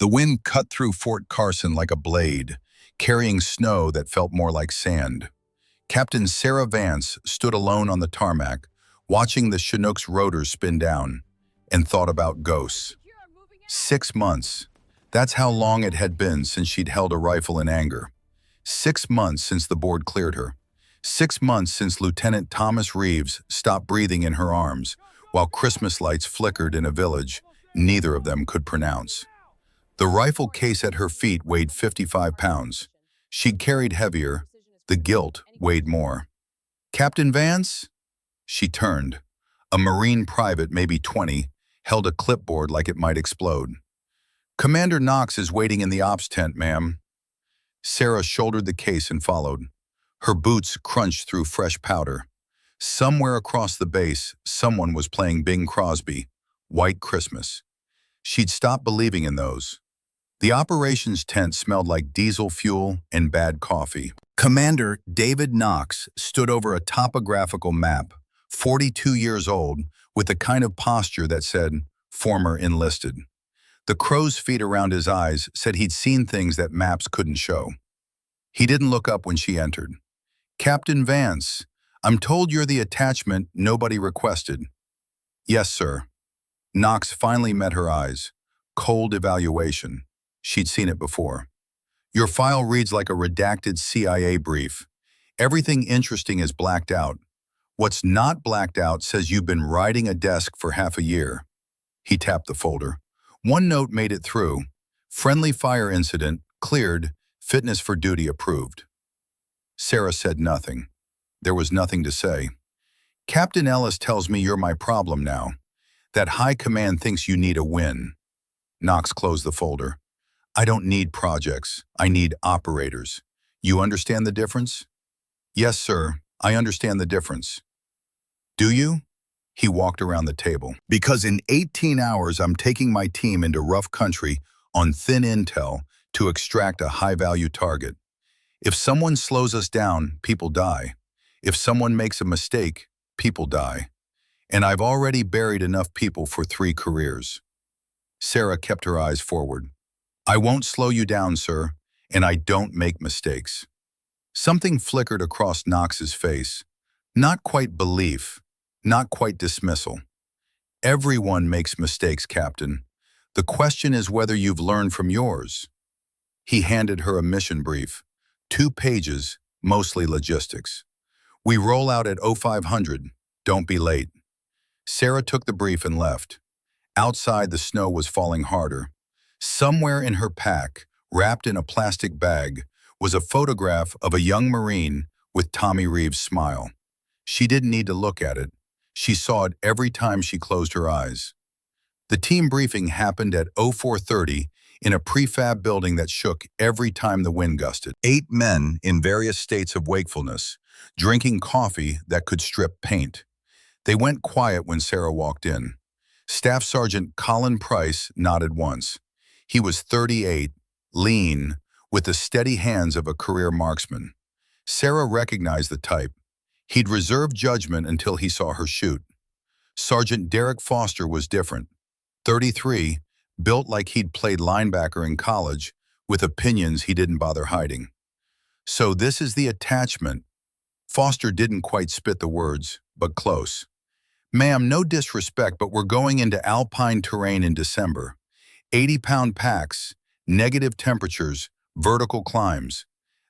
The wind cut through Fort Carson like a blade, carrying snow that felt more like sand. Captain Sarah Vance stood alone on the tarmac, watching the Chinook's rotors spin down, and thought about ghosts. 6 months. That's how long it had been since she'd held a rifle in anger. 6 months since the board cleared her. 6 months since Lieutenant Thomas Reeves stopped breathing in her arms, while Christmas lights flickered in a village neither of them could pronounce. The rifle case at her feet weighed 55 pounds. She'd carried heavier. The guilt weighed more. "Captain Vance?" She turned. A Marine private, maybe 20, held a clipboard like it might explode. "Commander Knox is waiting in the ops tent, ma'am." Sarah shouldered the case and followed. Her boots crunched through fresh powder. Somewhere across the base, someone was playing Bing Crosby, White Christmas. She'd stopped believing in those. The operations tent smelled like diesel fuel and bad coffee. Commander David Knox stood over a topographical map, 42 years old, with the kind of posture that said, "Former enlisted." The crow's feet around his eyes said he'd seen things that maps couldn't show. He didn't look up when she entered. "Captain Vance, I'm told you're the attachment nobody requested." "Yes, sir." Knox finally met her eyes. Cold evaluation. She'd seen it before. "Your file reads like a redacted CIA brief. Everything interesting is blacked out. What's not blacked out says you've been riding a desk for half a year." He tapped the folder. One note made it through. "Friendly fire incident, cleared, fitness for duty approved." Sarah said nothing. There was nothing to say. "Captain Ellis tells me you're my problem now. That high command thinks you need a win." Knox closed the folder. "I don't need projects. I need operators. You understand the difference?" "Yes, sir. I understand the difference." "Do you?" He walked around the table. "Because in 18 hours, I'm taking my team into rough country on thin intel to extract a high-value target. If someone slows us down, people die. If someone makes a mistake, people die. And I've already buried enough people for 3 careers." Sarah kept her eyes forward. "I won't slow you down, sir, and I don't make mistakes." Something flickered across Knox's face. Not quite belief, not quite dismissal. "Everyone makes mistakes, Captain. The question is whether you've learned from yours." He handed her a mission brief. 2 pages, mostly logistics. "We roll out at 0500. Don't be late." Sarah took the brief and left. Outside, the snow was falling harder. Somewhere in her pack, wrapped in a plastic bag, was a photograph of a young Marine with Tommy Reeves' smile. She didn't need to look at it. She saw it every time she closed her eyes. The team briefing happened at 0430 in a prefab building that shook every time the wind gusted. 8 men in various states of wakefulness, drinking coffee that could strip paint. They went quiet when Sarah walked in. Staff Sergeant Colin Price nodded once. He was 38, lean, with the steady hands of a career marksman. Sarah recognized the type. He'd reserved judgment until he saw her shoot. Sergeant Derek Foster was different. 33, built like he'd played linebacker in college, with opinions he didn't bother hiding. "So this is the attachment." Foster didn't quite spit the words, but close. "Ma'am, no disrespect, but we're going into alpine terrain in December. 80-pound packs, negative temperatures, vertical climbs.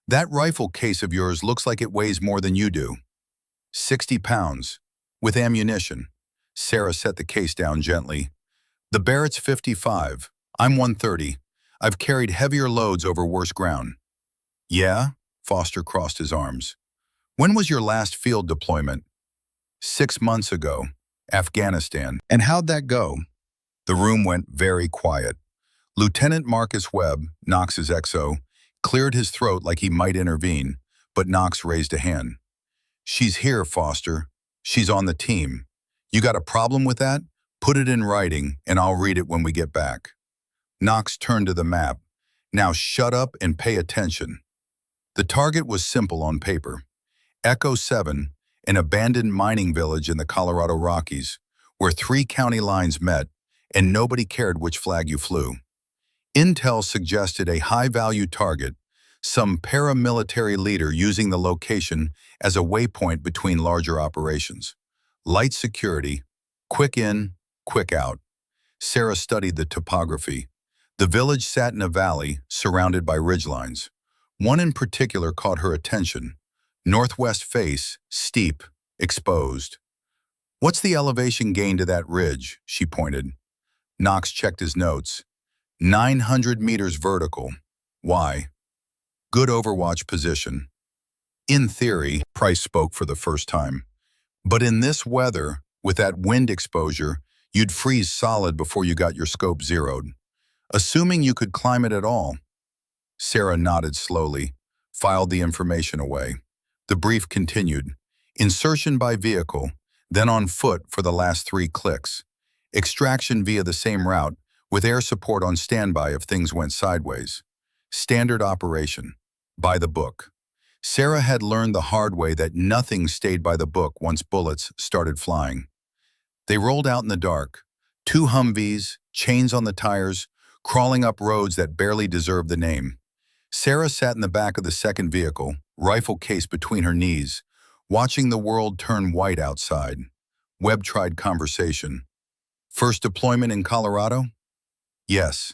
That rifle case of yours looks like it weighs more than you do." 60 pounds, with ammunition. Sarah set the case down gently. "The Barrett's 55. I'm 130. I've carried heavier loads over worse ground." "Yeah?" Foster crossed his arms. "When was your last field deployment?" 6 months ago. Afghanistan. "And how'd that go?" The room went very quiet. Lieutenant Marcus Webb, Knox's XO, cleared his throat like he might intervene, but Knox raised a hand. "She's here, Foster. She's on the team. You got a problem with that? Put it in writing, and I'll read it when we get back." Knox turned to the map. "Now shut up and pay attention." The target was simple on paper. Echo 7, an abandoned mining village in the Colorado Rockies, where 3 county lines met, and nobody cared which flag you flew. Intel suggested a high-value target, some paramilitary leader using the location as a waypoint between larger operations. Light security, quick in, quick out. Sarah studied the topography. The village sat in a valley surrounded by ridgelines. One in particular caught her attention. Northwest face, steep, exposed. "What's the elevation gain to that ridge?" she pointed. Knox checked his notes. 900 meters vertical. Why? Good overwatch position. In theory, Price spoke for the first time. But in this weather, with that wind exposure, you'd freeze solid before you got your scope zeroed. Assuming you could climb it at all. Sarah nodded slowly, filed the information away. The brief continued. Insertion by vehicle, then on foot for the last 3 clicks. Extraction via the same route, with air support on standby if things went sideways. Standard operation. By the book. Sarah had learned the hard way that nothing stayed by the book once bullets started flying. They rolled out in the dark. 2 Humvees, chains on the tires, crawling up roads that barely deserved the name. Sarah sat in the back of the second vehicle, rifle case between her knees, watching the world turn white outside. Webb tried conversation. First deployment in Colorado? Yes.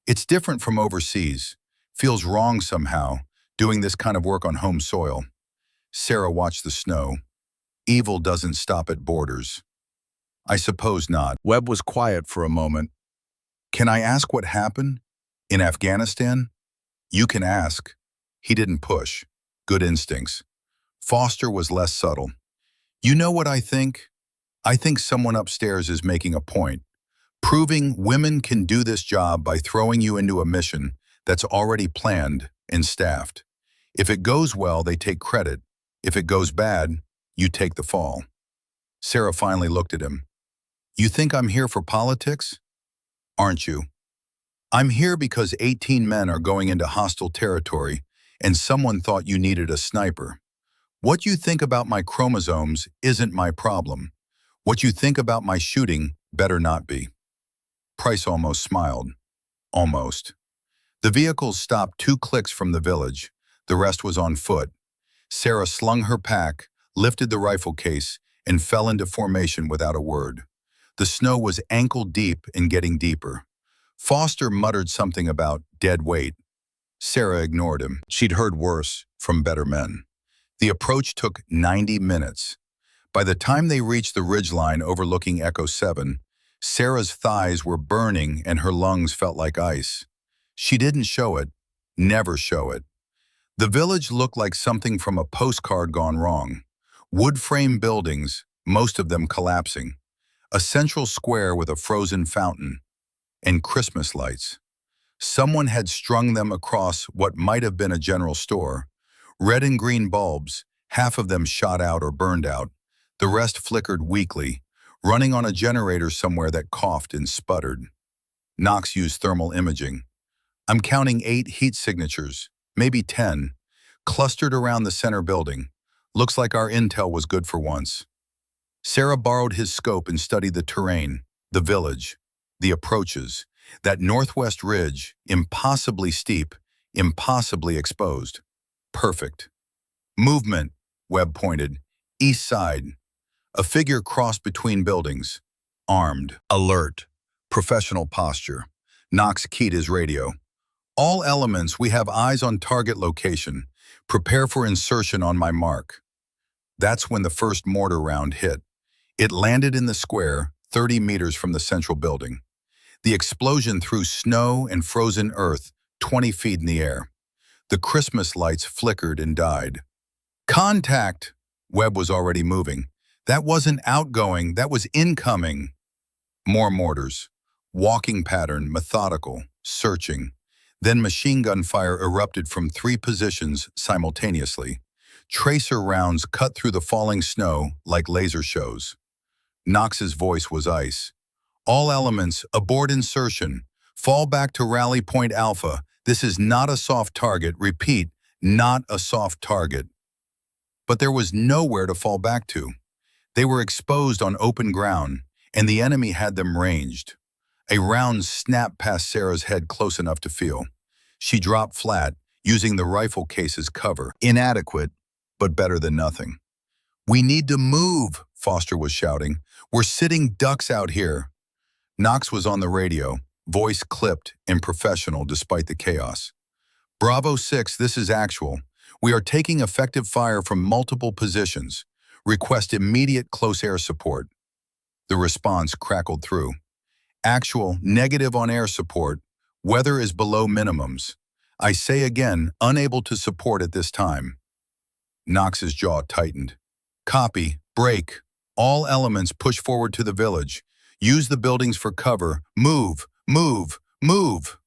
It's different from overseas. Feels wrong somehow, doing this kind of work on home soil. Sarah watched the snow. Evil doesn't stop at borders. I suppose not. Webb was quiet for a moment. Can I ask what happened? In Afghanistan? You can ask. He didn't push. Good instincts. Foster was less subtle. You know what I think? I think someone upstairs is making a point. Proving women can do this job by throwing you into a mission that's already planned and staffed. If it goes well, they take credit. If it goes bad, you take the fall. Sarah finally looked at him. You think I'm here for politics? Aren't you? I'm here because 18 men are going into hostile territory and someone thought you needed a sniper. What you think about my chromosomes isn't my problem. What you think about my shooting better not be. Price almost smiled. Almost. The vehicles stopped 2 clicks from the village. The rest was on foot. Sarah slung her pack, lifted the rifle case, and fell into formation without a word. The snow was ankle deep and getting deeper. Foster muttered something about dead weight. Sarah ignored him. She'd heard worse from better men. The approach took 90 minutes. By the time they reached the ridgeline overlooking Echo 7, Sarah's thighs were burning and her lungs felt like ice. She didn't show it, never show it. The village looked like something from a postcard gone wrong. Wood frame buildings, most of them collapsing. A central square with a frozen fountain. And Christmas lights. Someone had strung them across what might have been a general store. Red and green bulbs, half of them shot out or burned out. The rest flickered weakly, running on a generator somewhere that coughed and sputtered. Knox used thermal imaging. I'm counting 8 heat signatures, maybe 10, clustered around the center building. Looks like our intel was good for once. Sarah borrowed his scope and studied the terrain, the village, the approaches, that northwest ridge, impossibly steep, impossibly exposed. Perfect. Movement, Webb pointed. East side. A figure crossed between buildings. Armed. Alert. Professional posture. Knox keyed his radio. All elements, we have eyes on target location. Prepare for insertion on my mark. That's when the first mortar round hit. It landed in the square, 30 meters from the central building. The explosion threw snow and frozen earth 20 feet in the air. The Christmas lights flickered and died. Contact! Webb was already moving. That wasn't outgoing, that was incoming. More mortars. Walking pattern, methodical, searching. Then machine gun fire erupted from 3 positions simultaneously. Tracer rounds cut through the falling snow like laser shows. Knox's voice was ice. All elements, abort insertion. Fall back to rally point Alpha. This is not a soft target. Repeat, not a soft target. But there was nowhere to fall back to. They were exposed on open ground, and the enemy had them ranged. A round snapped past Sarah's head close enough to feel. She dropped flat, using the rifle case as cover. Inadequate, but better than nothing. "We need to move," Foster was shouting. "We're sitting ducks out here." Knox was on the radio, voice clipped and professional despite the chaos. "Bravo 6, this is actual. We are taking effective fire from multiple positions. Request immediate close air support." The response crackled through. "Actual, negative on air support. Weather is below minimums. I say again, unable to support at this time." Knox's jaw tightened. "Copy. Break. All elements push forward to the village. Use the buildings for cover. Move, move, move."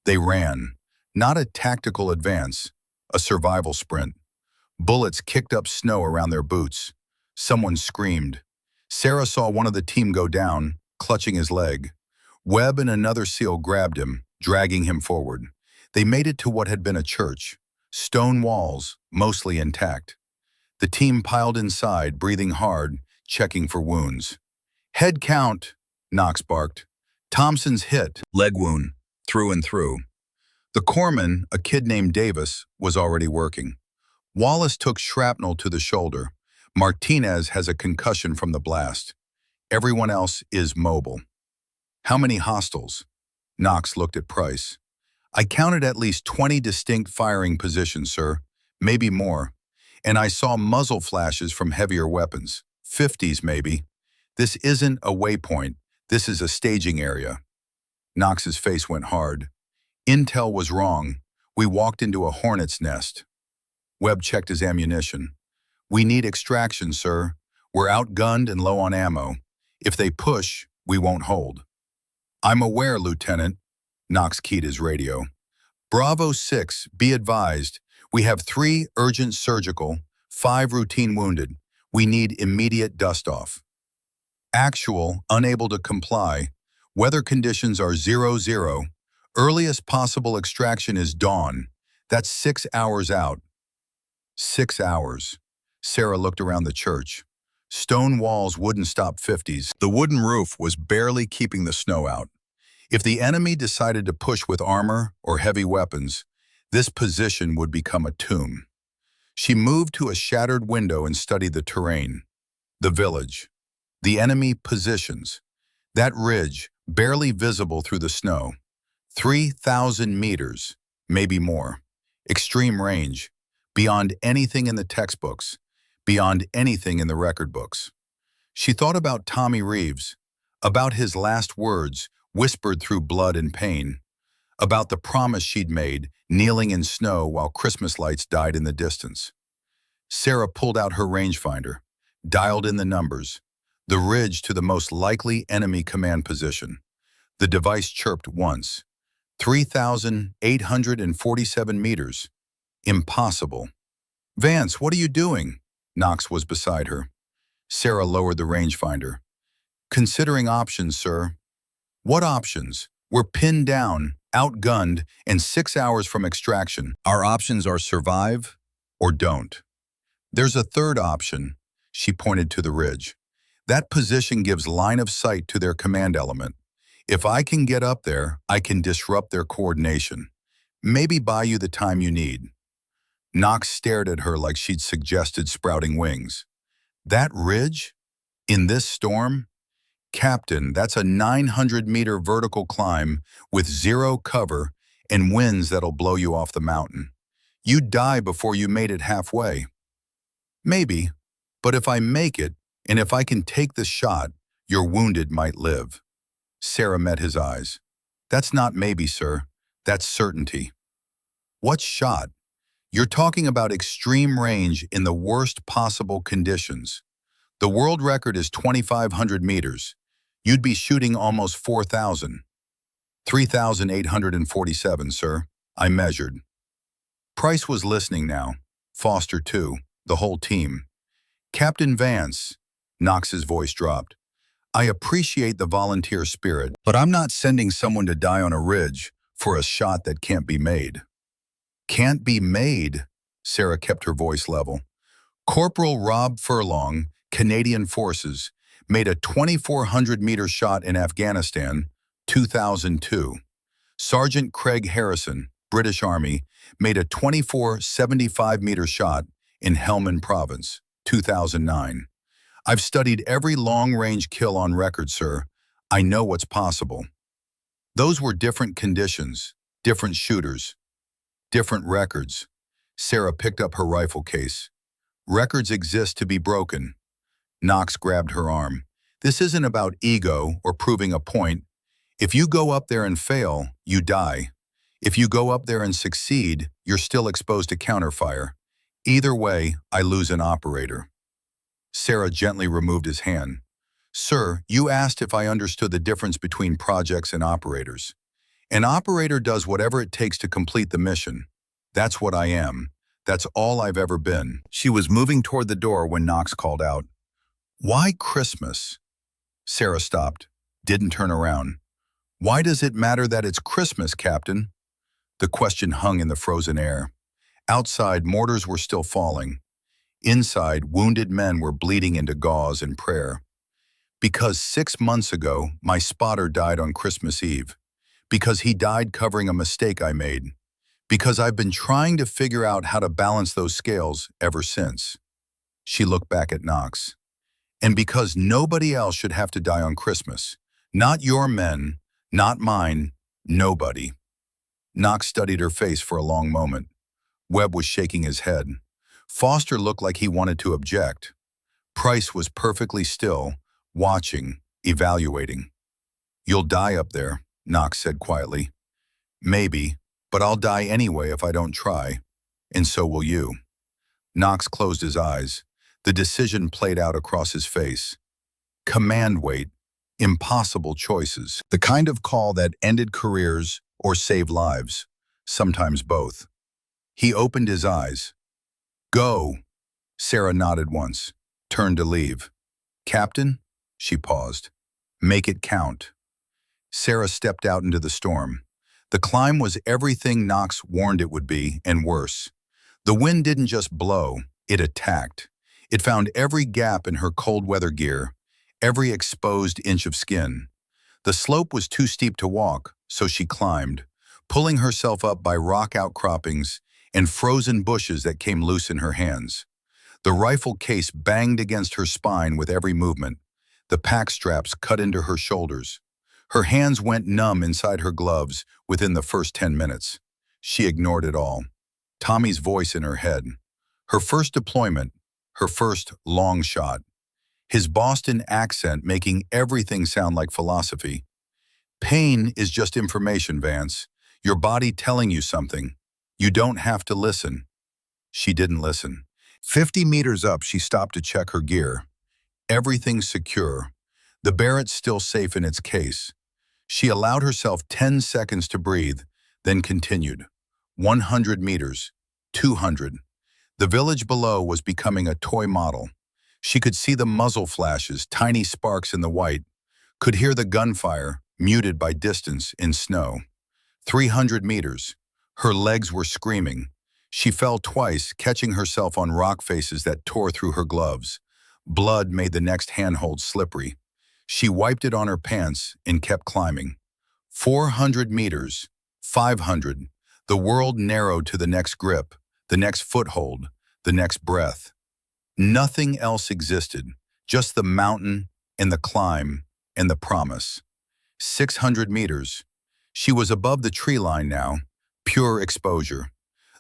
They ran. Not a tactical advance, a survival sprint. Bullets kicked up snow around their boots. Someone screamed. Sarah saw one of the team go down, clutching his leg. Webb and another SEAL grabbed him, dragging him forward. They made it to what had been a church. Stone walls, mostly intact. The team piled inside, breathing hard, checking for wounds. "Head count," Knox barked. "Thompson's hit, leg wound, through and through." The corpsman, a kid named Davis, was already working. Wallace took shrapnel to the shoulder. Martinez has a concussion from the blast. Everyone else is mobile. "How many hostiles?" Knox looked at Price. "I counted at least 20 distinct firing positions, sir. Maybe more. And I saw muzzle flashes from heavier weapons. 50s, maybe. This isn't a waypoint. This is a staging area." Knox's face went hard. "Intel was wrong. We walked into a hornet's nest." Webb checked his ammunition. "We need extraction, sir. We're outgunned and low on ammo. If they push, we won't hold." "I'm aware, Lieutenant." Knox keyed his radio. "Bravo 6, be advised. We have 3 urgent surgical, 5 routine wounded. We need immediate dust-off." "Actual, unable to comply. Weather conditions are 0-0. Earliest possible extraction is dawn. That's 6 hours out." 6 hours. Sarah looked around the church. Stone walls wouldn't stop 50s. The wooden roof was barely keeping the snow out. If the enemy decided to push with armor or heavy weapons, this position would become a tomb. She moved to a shattered window and studied the terrain. The village. The enemy positions. That ridge, barely visible through the snow. 3,000 meters, maybe more. Extreme range. Beyond anything in the textbooks. Beyond anything in the record books. She thought about Tommy Reeves, about his last words, whispered through blood and pain, about the promise she'd made, kneeling in snow while Christmas lights died in the distance. Sarah pulled out her rangefinder, dialed in the numbers, the ridge to the most likely enemy command position. The device chirped once. 3,847 meters. Impossible. "Vance, what are you doing?" Knox was beside her. Sarah lowered the rangefinder. "Considering options, sir." "What options?" "We're pinned down, outgunned, and 6 hours from extraction. Our options are survive or don't. There's a third option." She pointed to the ridge. "That position gives line of sight to their command element. If I can get up there, I can disrupt their coordination. Maybe buy you the time you need." Knox stared at her like she'd suggested sprouting wings. "That ridge? In this storm? Captain, that's a 900-meter vertical climb with 0 cover and winds that'll blow you off the mountain. You'd die before you made it halfway." "Maybe, but if I make it, and if I can take the shot, your wounded might live." Sarah met his eyes. "That's not maybe, sir. That's certainty." "What shot?" "You're talking about extreme range in the worst possible conditions. The world record is 2,500 meters. You'd be shooting almost 4,000. 3,847, sir. I measured." Price was listening now. Foster, too. The whole team. "Captain Vance," Knox's voice dropped. "I appreciate the volunteer spirit, but I'm not sending someone to die on a ridge for a shot that can't be made." "Can't be made?" Sarah kept her voice level. "Corporal Rob Furlong, Canadian Forces, made a 2,400-meter shot in Afghanistan, 2002. Sergeant Craig Harrison, British Army, made a 24-75-meter shot in Helmand Province, 2009. I've studied every long-range kill on record, sir. I know what's possible. Those were different conditions, different shooters, different records. Sarah picked up her rifle case. Records exist to be broken. Knox grabbed her arm. This isn't about ego or proving a point. If you go up there and fail, you die. If you go up there and succeed, you're still exposed to counterfire. Either way, I lose an operator. Sarah gently removed his hand. Sir, you asked if I understood the difference between projects and operators. An operator does whatever it takes to complete the mission. That's what I am. That's all I've ever been. She was moving toward the door when Knox called out. Why Christmas? Sarah stopped, didn't turn around. Why does it matter that it's Christmas, Captain? The question hung in the frozen air. Outside, mortars were still falling. Inside, wounded men were bleeding into gauze and prayer. Because 6 months ago, my spotter died on Christmas Eve. Because he died covering a mistake I made. Because I've been trying to figure out how to balance those scales ever since. She looked back at Knox. And because nobody else should have to die on Christmas. Not your men, not mine, nobody. Knox studied her face for a long moment. Webb was shaking his head. Foster looked like he wanted to object. Price was perfectly still, watching, evaluating. You'll die up there, Knox said quietly. Maybe, but I'll die anyway if I don't try. And so will you. Knox closed his eyes. The decision played out across his face. Command weight, impossible choices. The kind of call that ended careers or saved lives, sometimes both. He opened his eyes. Go. Sarah nodded once, turned to leave. Captain? She paused. Make it count. Sarah stepped out into the storm. The climb was everything Knox warned it would be, and worse. The wind didn't just blow, it attacked. It found every gap in her cold weather gear, every exposed inch of skin. The slope was too steep to walk, so she climbed, pulling herself up by rock outcroppings and frozen bushes that came loose in her hands. The rifle case banged against her spine with every movement. The pack straps cut into her shoulders. Her hands went numb inside her gloves within the first 10 minutes. She ignored it all. Tommy's voice in her head. Her first deployment, her first long shot. His Boston accent making everything sound like philosophy. Pain is just information, Vance. Your body telling you something. You don't have to listen. She didn't listen. 50 meters up, she stopped to check her gear. Everything secure. The Barrett's still safe in its case. She allowed herself 10 seconds to breathe, then continued. 100 meters. 200. The village below was becoming a toy model. She could see the muzzle flashes, tiny sparks in the white, could hear the gunfire, muted by distance in snow. 300 meters. Her legs were screaming. She fell twice, catching herself on rock faces that tore through her gloves. Blood made the next handhold slippery. She wiped it on her pants and kept climbing. 400 meters. 500. The world narrowed to the next grip, the next foothold, the next breath. Nothing else existed, just the mountain and the climb and the promise. 600 meters. She was above the tree line now, pure exposure.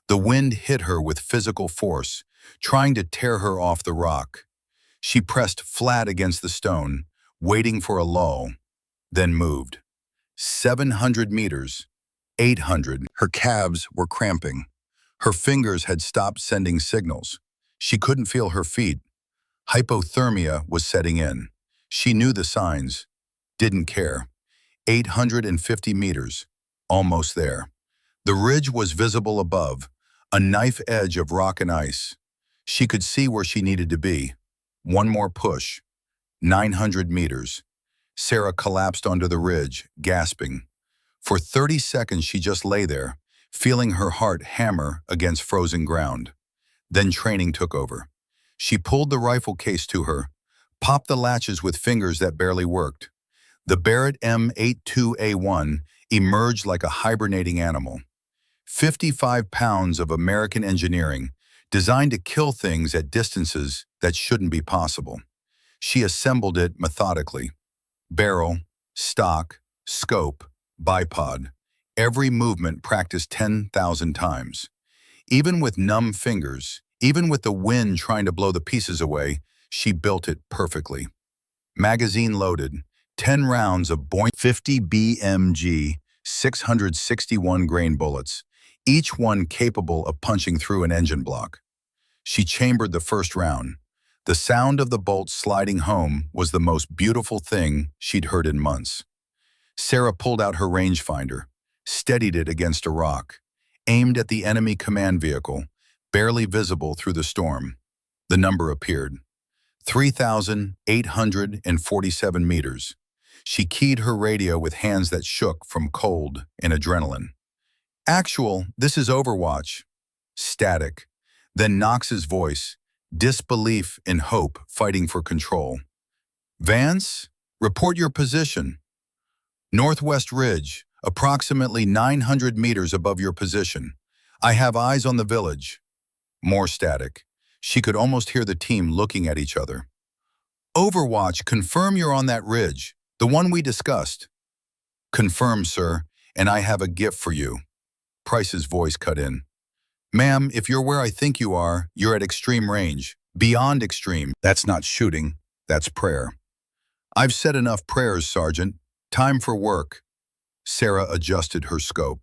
The wind hit her with physical force, trying to tear her off the rock. She pressed flat against the stone, waiting for a lull, then moved. 700 meters. 800. Her calves were cramping. Her fingers had stopped sending signals. She couldn't feel her feet. Hypothermia was setting in. She knew the signs. Didn't care. 850 meters. Almost there. The ridge was visible above, a knife edge of rock and ice. She could see where she needed to be. One more push. 900 meters. Sarah collapsed onto the ridge, gasping. For 30 seconds she just lay there, feeling her heart hammer against frozen ground. Then training took over. She pulled the rifle case to her, popped the latches with fingers that barely worked. The Barrett M82A1 emerged like a hibernating animal. 55 pounds of American engineering, designed to kill things at distances that shouldn't be possible. She assembled it methodically. Barrel, stock, scope, bipod. Every movement practiced 10,000 times. Even with numb fingers, even with the wind trying to blow the pieces away, she built it perfectly. Magazine loaded, 10 rounds of .50 BMG, 661 grain bullets, each one capable of punching through an engine block. She chambered the first round. The sound of the bolt sliding home was the most beautiful thing she'd heard in months. Sarah pulled out her rangefinder, steadied it against a rock, aimed at the enemy command vehicle, barely visible through the storm. The number appeared. 3,847 meters. She keyed her radio with hands that shook from cold and adrenaline. Actual, this is Overwatch. Static. Then Knox's voice, disbelief and hope fighting for control. Vance, report your position. Northwest Ridge, approximately 900 meters above your position. I have eyes on the village. More static. She could almost hear the team looking at each other. Overwatch, confirm you're on that ridge, the one we discussed. Confirm, sir, and I have a gift for you. Price's voice cut in. Ma'am, if you're where I think you are, you're at extreme range. Beyond extreme. That's not shooting, that's prayer. I've said enough prayers, Sergeant. Time for work. Sarah adjusted her scope.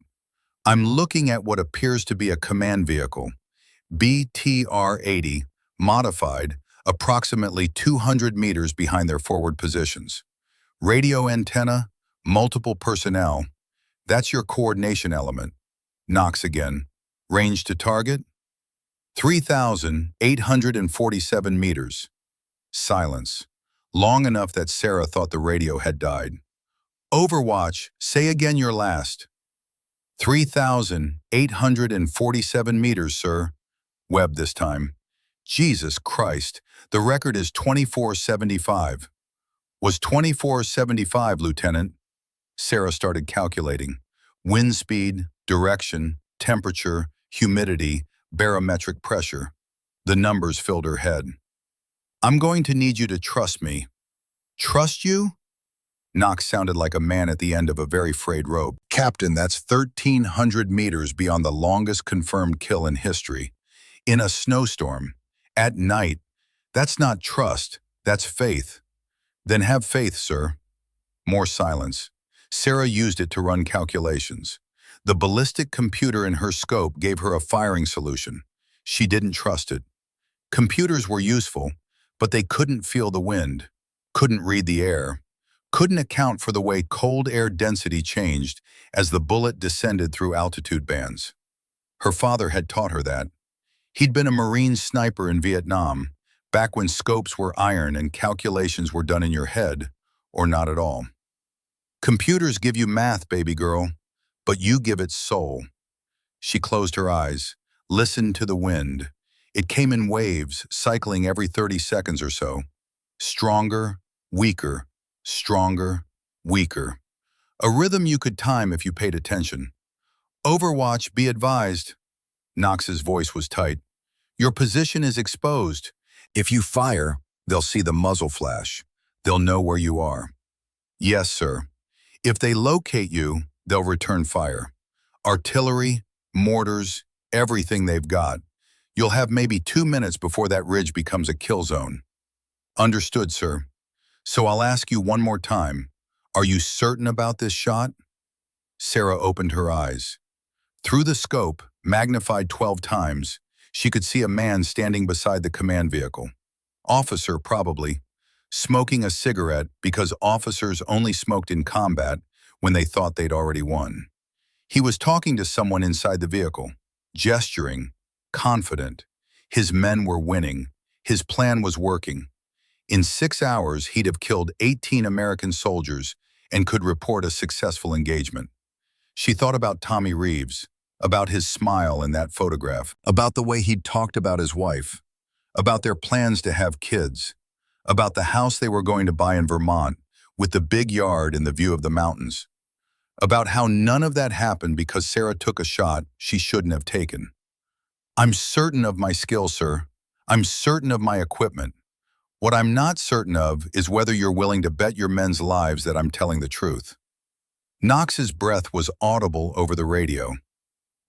I'm looking at what appears to be a command vehicle. BTR-80, modified, approximately 200 meters behind their forward positions. Radio antenna, multiple personnel. That's your coordination element. Knox again. Range to target? 3,847 meters. Silence. Long enough that Sarah thought the radio had died. Overwatch, say again your last. 3,847 meters, sir. Webb this time. Jesus Christ, the record is 2475. Was 2475, Lieutenant? Sarah started calculating. Wind speed, direction, temperature, humidity, barometric pressure. The numbers filled her head. I'm going to need you to trust me. Trust you? Knox sounded like a man at the end of a very frayed rope. Captain, that's 1,300 meters beyond the longest confirmed kill in history. In a snowstorm. At night. That's not trust, that's faith. Then have faith, sir. More silence. Sarah used it to run calculations. The ballistic computer in her scope gave her a firing solution. She didn't trust it. Computers were useful, but they couldn't feel the wind, couldn't read the air, couldn't account for the way cold air density changed as the bullet descended through altitude bands. Her father had taught her that. He'd been a Marine sniper in Vietnam, back when scopes were iron and calculations were done in your head, or not at all. Computers give you math, baby girl, but you give it soul. She closed her eyes, listened to the wind. It came in waves, cycling every 30 seconds or so. Stronger, weaker, stronger, weaker. A rhythm you could time if you paid attention. Overwatch, be advised. Knox's voice was tight. Your position is exposed. If you fire, they'll see the muzzle flash. They'll know where you are. Yes, sir. If they locate you, they'll return fire. Artillery, mortars, everything they've got. You'll have maybe 2 minutes before that ridge becomes a kill zone. Understood, sir. So I'll ask you one more time. Are you certain about this shot? Sarah opened her eyes. Through the scope, magnified 12 times, she could see a man standing beside the command vehicle. Officer, probably. Smoking a cigarette because officers only smoked in combat when they thought they'd already won. He was talking to someone inside the vehicle, gesturing, confident. His men were winning. His plan was working. In 6 hours, he'd have killed 18 American soldiers and could report a successful engagement. She thought about Tommy Reeves, about his smile in that photograph, about the way he'd talked about his wife, about their plans to have kids, about the house they were going to buy in Vermont with the big yard and the view of the mountains. About how none of that happened because Sarah took a shot she shouldn't have taken. I'm certain of my skill, sir. I'm certain of my equipment. What I'm not certain of is whether you're willing to bet your men's lives that I'm telling the truth. Knox's breath was audible over the radio.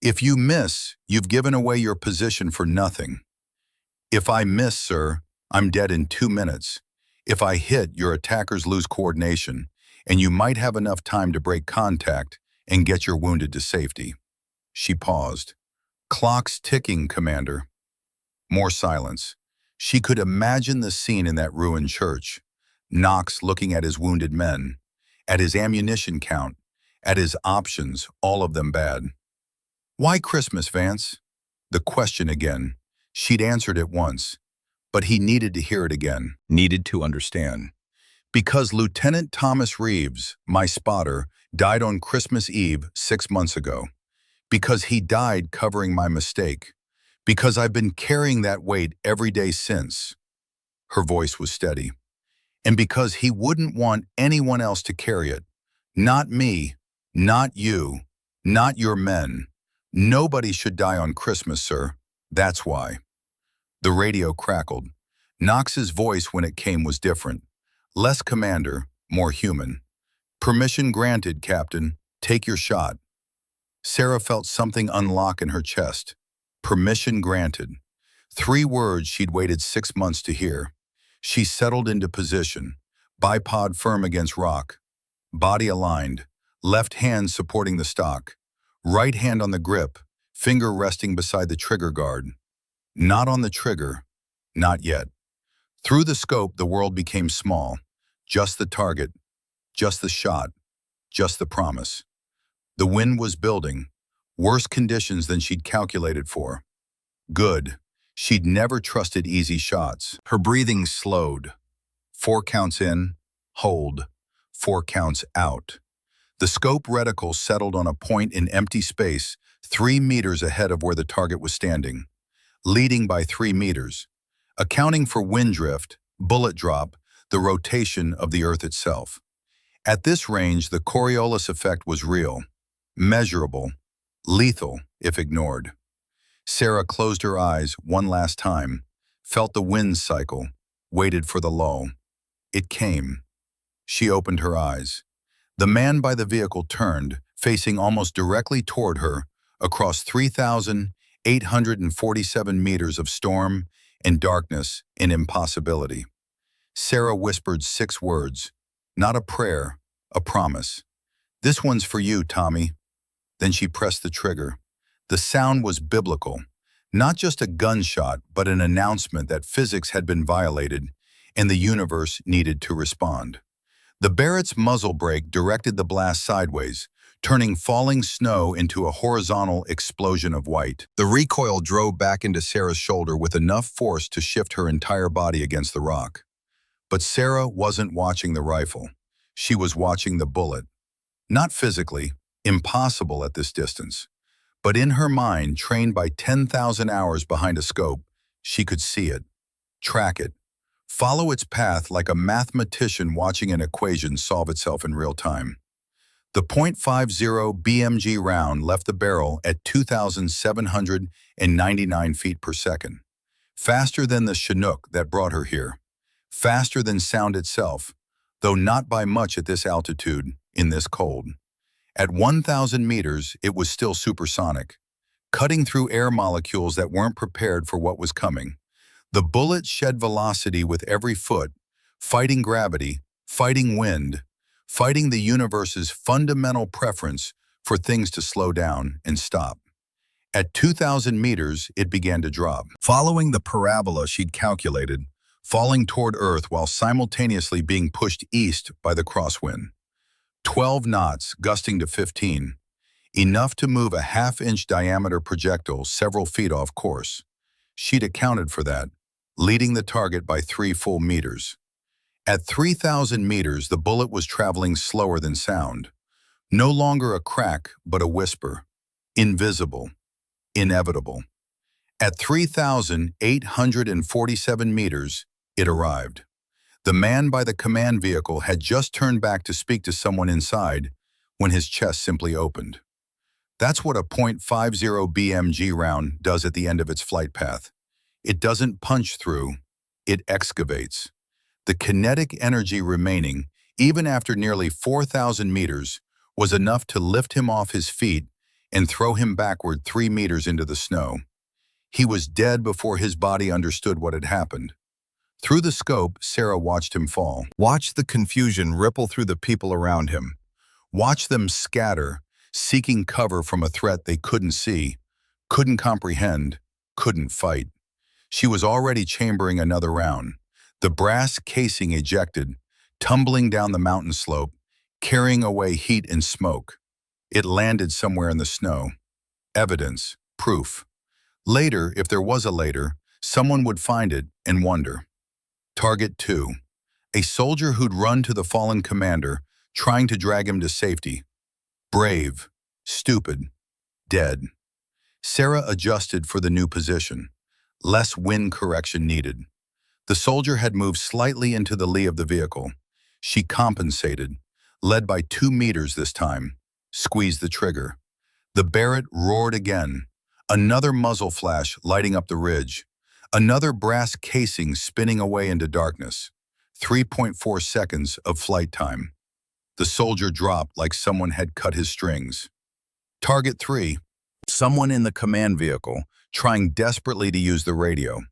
If you miss, you've given away your position for nothing. If I miss, sir, I'm dead in 2 minutes. If I hit, your attackers lose coordination, and you might have enough time to break contact and get your wounded to safety. She paused. Clock's ticking, Commander. More silence. She could imagine the scene in that ruined church. Knox looking at his wounded men, at his ammunition count, at his options, all of them bad. Why Christmas, Vance? The question again. She'd answered it once, but he needed to hear it again, needed to understand. Because Lieutenant Thomas Reeves, my spotter, died on Christmas Eve 6 months ago. Because he died covering my mistake. Because I've been carrying that weight every day since. Her voice was steady. And because he wouldn't want anyone else to carry it. Not me, not you, not your men. Nobody should die on Christmas, sir. That's why. The radio crackled. Knox's voice when it came was different. Less commander, more human. Permission granted, Captain. Take your shot. Sarah felt something unlock in her chest. Permission granted. 3 words she'd waited 6 months to hear. She settled into position, bipod firm against rock, body aligned, left hand supporting the stock, right hand on the grip, finger resting beside the trigger guard. Not on the trigger, not yet. Through the scope, the world became small. Just the target, just the shot, just the promise. The wind was building, worse conditions than she'd calculated for. Good. She'd never trusted easy shots. Her breathing slowed. 4 counts in, hold. 4 counts out. The scope reticle settled on a point in empty space 3 meters ahead of where the target was standing, leading by 3 meters, accounting for wind drift, bullet drop, the rotation of the Earth itself. At this range, the Coriolis effect was real, measurable, lethal if ignored. Sarah closed her eyes one last time, felt the wind cycle, waited for the lull. It came. She opened her eyes. The man by the vehicle turned, facing almost directly toward her, across 3,847 meters of storm and darkness and impossibility. Sarah whispered 6 words, not a prayer, a promise. This one's for you, Tommy. Then she pressed the trigger. The sound was biblical, not just a gunshot, but an announcement that physics had been violated and the universe needed to respond. The Barrett's muzzle brake directed the blast sideways, turning falling snow into a horizontal explosion of white. The recoil drove back into Sarah's shoulder with enough force to shift her entire body against the rock. But Sarah wasn't watching the rifle. She was watching the bullet. Not physically, impossible at this distance. But in her mind, trained by 10,000 hours behind a scope, she could see it, track it, follow its path like a mathematician watching an equation solve itself in real time. The .50 BMG round left the barrel at 2,799 feet per second, faster than the Chinook that brought her here, faster than sound itself, though not by much at this altitude, in this cold. At 1,000 meters, it was still supersonic, cutting through air molecules that weren't prepared for what was coming. The bullet shed velocity with every foot, fighting gravity, fighting wind, fighting the universe's fundamental preference for things to slow down and stop. At 2,000 meters, it began to drop. Following the parabola she'd calculated, falling toward Earth while simultaneously being pushed east by the crosswind. 12 knots, gusting to 15, enough to move a half-inch diameter projectile several feet off course. She'd accounted for that, leading the target by 3 full meters. At 3,000 meters, the bullet was traveling slower than sound. No longer a crack, but a whisper. Invisible. Inevitable. At 3,847 meters, it arrived. The man by the command vehicle had just turned back to speak to someone inside when his chest simply opened. That's what a .50 BMG round does at the end of its flight path. It doesn't punch through, it excavates. The kinetic energy remaining, even after nearly 4,000 meters, was enough to lift him off his feet and throw him backward 3 meters into the snow. He was dead before his body understood what had happened. Through the scope, Sarah watched him fall. Watched the confusion ripple through the people around him. Watched them scatter, seeking cover from a threat they couldn't see, couldn't comprehend, couldn't fight. She was already chambering another round, the brass casing ejected, tumbling down the mountain slope, carrying away heat and smoke. It landed somewhere in the snow. Evidence, proof. Later, if there was a later, someone would find it and wonder. Target 2. A soldier who'd run to the fallen commander, trying to drag him to safety. Brave, stupid, dead. Sarah adjusted for the new position. Less wind correction needed. The soldier had moved slightly into the lee of the vehicle. She compensated, led by 2 meters this time. Squeezed the trigger. The Barrett roared again. Another muzzle flash lighting up the ridge. Another brass casing spinning away into darkness. 3.4 seconds of flight time. The soldier dropped like someone had cut his strings. Target 3. Someone in the command vehicle, trying desperately to use the radio.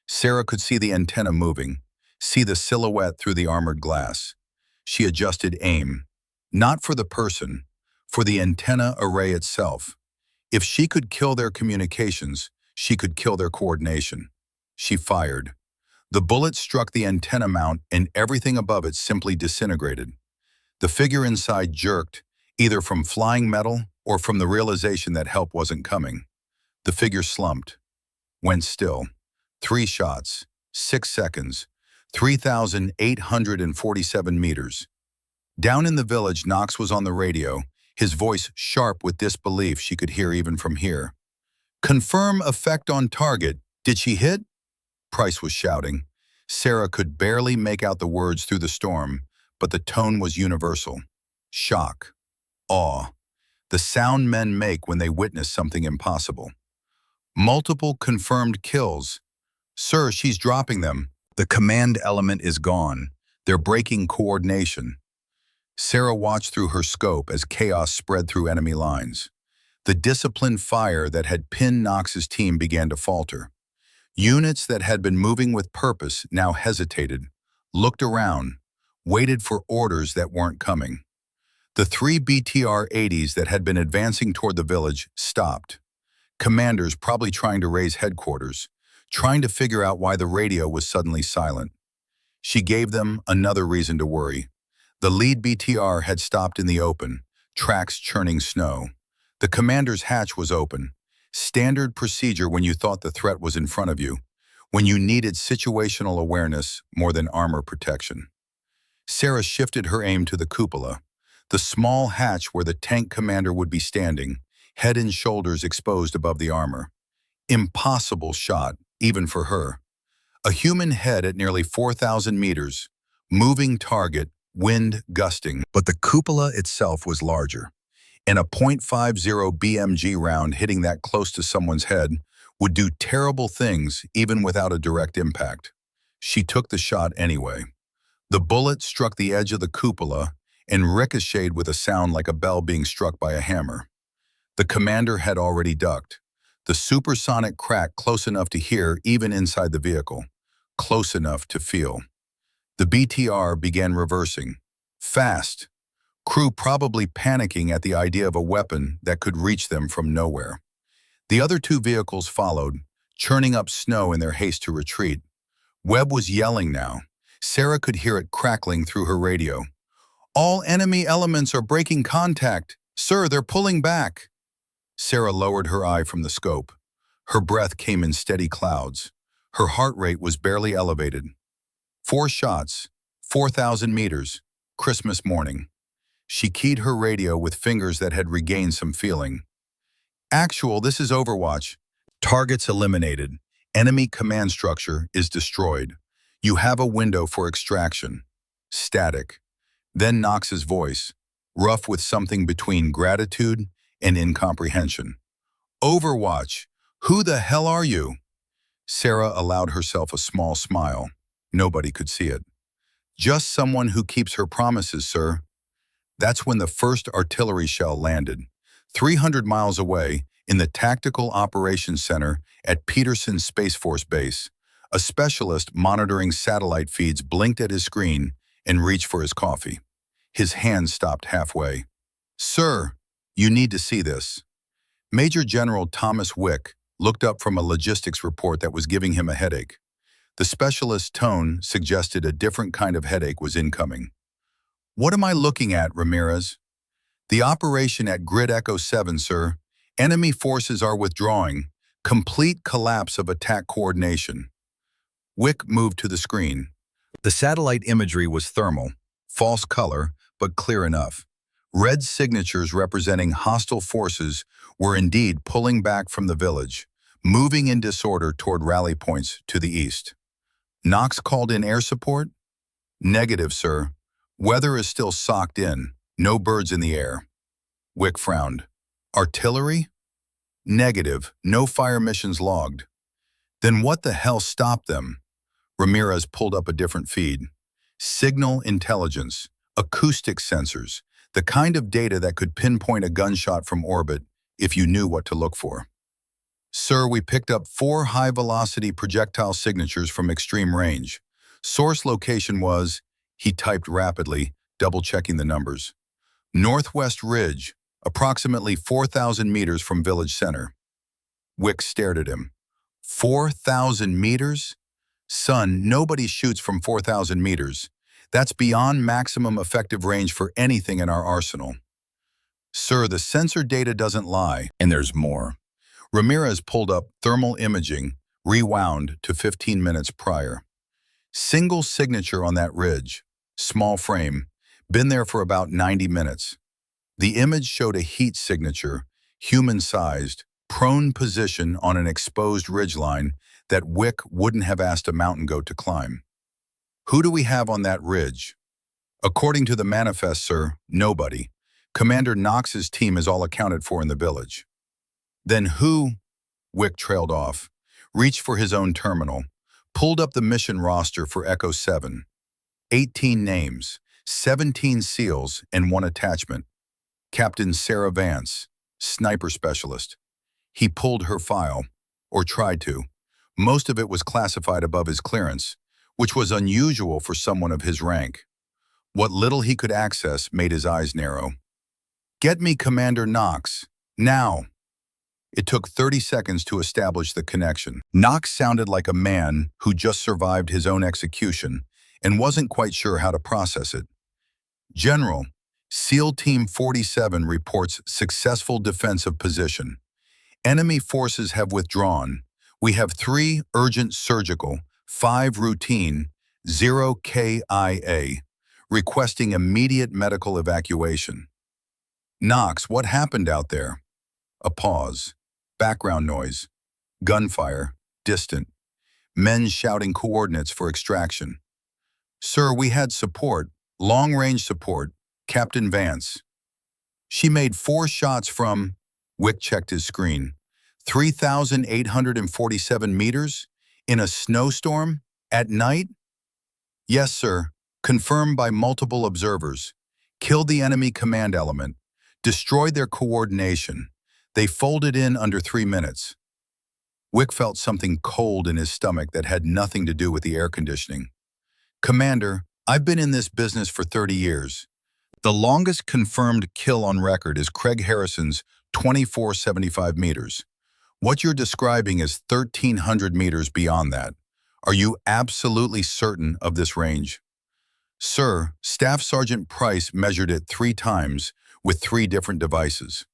Sarah could see the antenna moving, see the silhouette through the armored glass. She adjusted aim, not for the person, for the antenna array itself. If she could kill their communications, she could kill their coordination. She fired. The bullet struck the antenna mount and everything above it simply disintegrated. The figure inside jerked, either from flying metal or from the realization that help wasn't coming. The figure slumped, went still. 3 shots, 6 seconds, 3,847 meters. Down in the village, Knox was on the radio, his voice sharp with disbelief she could hear even from here. Confirm effect on target. Did she hit? Price was shouting. Sarah could barely make out the words through the storm, but the tone was universal. Shock. Awe. The sound men make when they witness something impossible. Multiple confirmed kills. Sir, she's dropping them. The command element is gone. They're breaking coordination. Sarah watched through her scope as chaos spread through enemy lines. The disciplined fire that had pinned Knox's team began to falter. Units that had been moving with purpose now hesitated, looked around, waited for orders that weren't coming. The 3 BTR-80s that had been advancing toward the village stopped. Commanders probably trying to raise headquarters, trying to figure out why the radio was suddenly silent. She gave them another reason to worry. The lead BTR had stopped in the open, tracks churning snow. The commander's hatch was open. Standard procedure when you thought the threat was in front of you, when you needed situational awareness more than armor protection. Sarah shifted her aim to the cupola, the small hatch where the tank commander would be standing, head and shoulders exposed above the armor. Impossible shot, even for her. A human head at nearly 4,000 meters, moving target, wind gusting, but the cupola itself was larger. And a .50 BMG round hitting that close to someone's head would do terrible things even without a direct impact. She took the shot anyway. The bullet struck the edge of the cupola and ricocheted with a sound like a bell being struck by a hammer. The commander had already ducked. The supersonic crack close enough to hear even inside the vehicle, close enough to feel. The BTR began reversing. Fast. Crew probably panicking at the idea of a weapon that could reach them from nowhere. The other 2 vehicles followed, churning up snow in their haste to retreat. Webb was yelling now. Sarah could hear it crackling through her radio. All enemy elements are breaking contact. Sir, they're pulling back. Sarah lowered her eye from the scope. Her breath came in steady clouds. Her heart rate was barely elevated. 4 shots, 4,000 meters, Christmas morning. She keyed her radio with fingers that had regained some feeling. Actual, this is Overwatch. Targets eliminated. Enemy command structure is destroyed. You have a window for extraction. Static. Then Knox's voice, rough with something between gratitude and incomprehension. Overwatch. Who the hell are you? Sarah allowed herself a small smile. Nobody could see it. Just someone who keeps her promises, sir. That's when the first artillery shell landed, 300 miles away in the Tactical Operations Center at Peterson Space Force Base. A specialist monitoring satellite feeds blinked at his screen and reached for his coffee. His hand stopped halfway. Sir, you need to see this. Major General Thomas Wick looked up from a logistics report that was giving him a headache. The specialist's tone suggested a different kind of headache was incoming. What am I looking at, Ramirez? The operation at Grid Echo 7, sir. Enemy forces are withdrawing. Complete collapse of attack coordination. Wick moved to the screen. The satellite imagery was thermal, false color, but clear enough. Red signatures representing hostile forces were indeed pulling back from the village, moving in disorder toward rally points to the east. Knox called in air support? Negative, sir. Weather is still socked in. No birds in the air. Wick frowned. Artillery? Negative. No fire missions logged. Then what the hell stopped them? Ramirez pulled up a different feed. Signal intelligence, acoustic sensors, the kind of data that could pinpoint a gunshot from orbit if you knew what to look for. Sir, we picked up 4 high-velocity projectile signatures from extreme range. Source location was, he typed rapidly, double-checking the numbers. Northwest Ridge, approximately 4,000 meters from village center. Wick stared at him. 4,000 meters? Son, nobody shoots from 4,000 meters. That's beyond maximum effective range for anything in our arsenal. Sir, the sensor data doesn't lie, and there's more. Ramirez pulled up thermal imaging, rewound to 15 minutes prior. Single signature on that ridge, small frame, been there for about 90 minutes. The image showed a heat signature, human-sized, prone position on an exposed ridgeline that Wick wouldn't have asked a mountain goat to climb. Who do we have on that ridge? According to the manifest, sir, nobody. Commander Knox's team is all accounted for in the village. Then who? Wick trailed off, reached for his own terminal, pulled up the mission roster for Echo 7. 18 names, 17 SEALs, and 1 attachment. Captain Sarah Vance, sniper specialist. He pulled her file, or tried to. Most of it was classified above his clearance, which was unusual for someone of his rank. What little he could access made his eyes narrow. Get me Commander Knox, now. It took 30 seconds to establish the connection. Knox sounded like a man who just survived his own execution and wasn't quite sure how to process it. General, SEAL Team 47 reports successful defensive position. Enemy forces have withdrawn. We have 3 urgent surgical, 5 routine, 0 KIA, requesting immediate medical evacuation. Knox, what happened out there? A pause. Background noise. Gunfire. Distant. Men shouting coordinates for extraction. Sir, we had support. Long-range support. Captain Vance. She made 4 shots from... Wick checked his screen. 3,847 meters? In a snowstorm? At night? Yes, sir. Confirmed by multiple observers. Killed the enemy command element. Destroyed their coordination. They folded in under 3 minutes. Wick felt something cold in his stomach that had nothing to do with the air conditioning. Commander, I've been in this business for 30 years. The longest confirmed kill on record is Craig Harrison's 2,475 meters. What you're describing is 1,300 meters beyond that. Are you absolutely certain of this range? Sir, Staff Sergeant Price measured it 3 times with 3 different devices.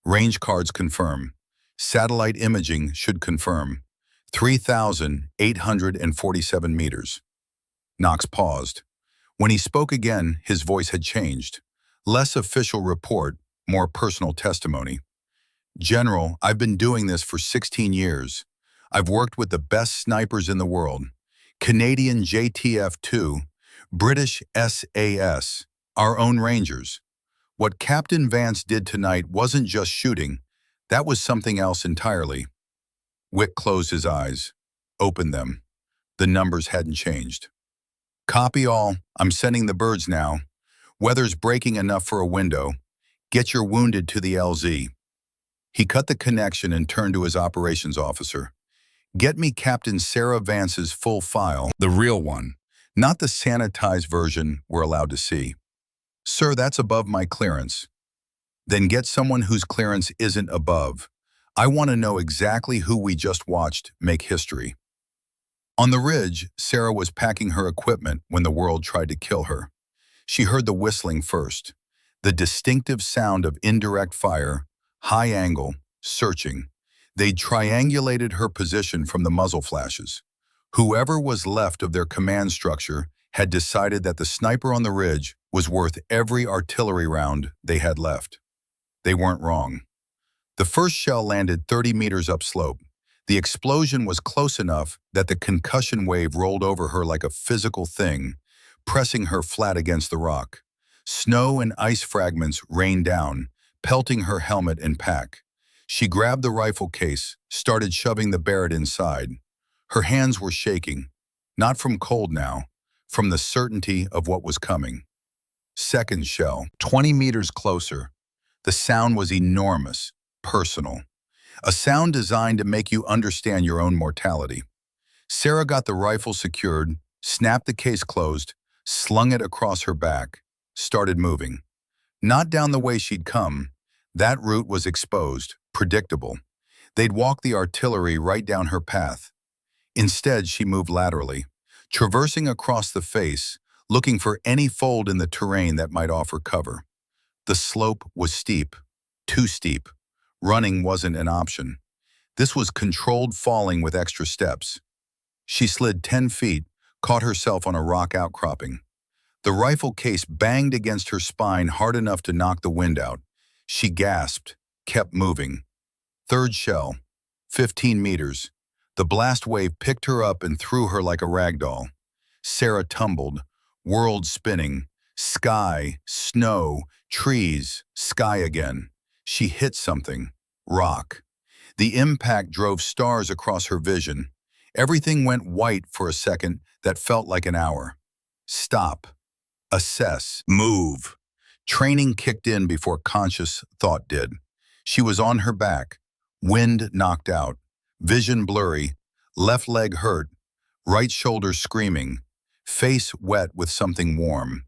Range cards confirm. Satellite imaging should confirm. 3,847 meters. Knox paused. When he spoke again, his voice had changed. Less official report, more personal testimony. General, I've been doing this for 16 years. I've worked with the best snipers in the world. Canadian JTF-2, British SAS, our own Rangers. What Captain Vance did tonight wasn't just shooting, that was something else entirely. Wick closed his eyes, opened them. The numbers hadn't changed. Copy all, I'm sending the birds now. Weather's breaking enough for a window. Get your wounded to the LZ. He cut the connection and turned to his operations officer. Get me Captain Sarah Vance's full file, the real one, not the sanitized version we're allowed to see. Sir, that's above my clearance. Then get someone whose clearance isn't above. I want to know exactly who we just watched make history. On the ridge, Sarah was packing her equipment when the world tried to kill her. She heard the whistling first, the distinctive sound of indirect fire, high angle, searching. They'd triangulated her position from the muzzle flashes. Whoever was left of their command structure had decided that the sniper on the ridge was worth every artillery round they had left. They weren't wrong. The first shell landed 30 meters upslope. The explosion was close enough that the concussion wave rolled over her like a physical thing, pressing her flat against the rock. Snow and ice fragments rained down, pelting her helmet and pack. She grabbed the rifle case, started shoving the Barrett inside. Her hands were shaking, not from cold now, from the certainty of what was coming. Second shell, 20 meters closer. The sound was enormous, personal. A sound designed to make you understand your own mortality. Sarah got the rifle secured, snapped the case closed, slung it across her back, started moving. Not down the way she'd come. That route was exposed, predictable. They'd walk the artillery right down her path. Instead, she moved laterally, traversing across the face, looking for any fold in the terrain that might offer cover. The slope was steep, too steep. Running wasn't an option. This was controlled falling with extra steps. She slid 10 feet, caught herself on a rock outcropping. The rifle case banged against her spine hard enough to knock the wind out. She gasped, kept moving. Third shell, 15 meters. The blast wave picked her up and threw her like a rag doll. Sarah tumbled, world spinning, sky, snow, trees, sky again. She hit something, rock. The impact drove stars across her vision. Everything went white for a second that felt like an hour. Stop. Assess. Move. Training kicked in before conscious thought did. She was on her back, wind knocked out, vision blurry, left leg hurt, right shoulder screaming, face wet with something warm.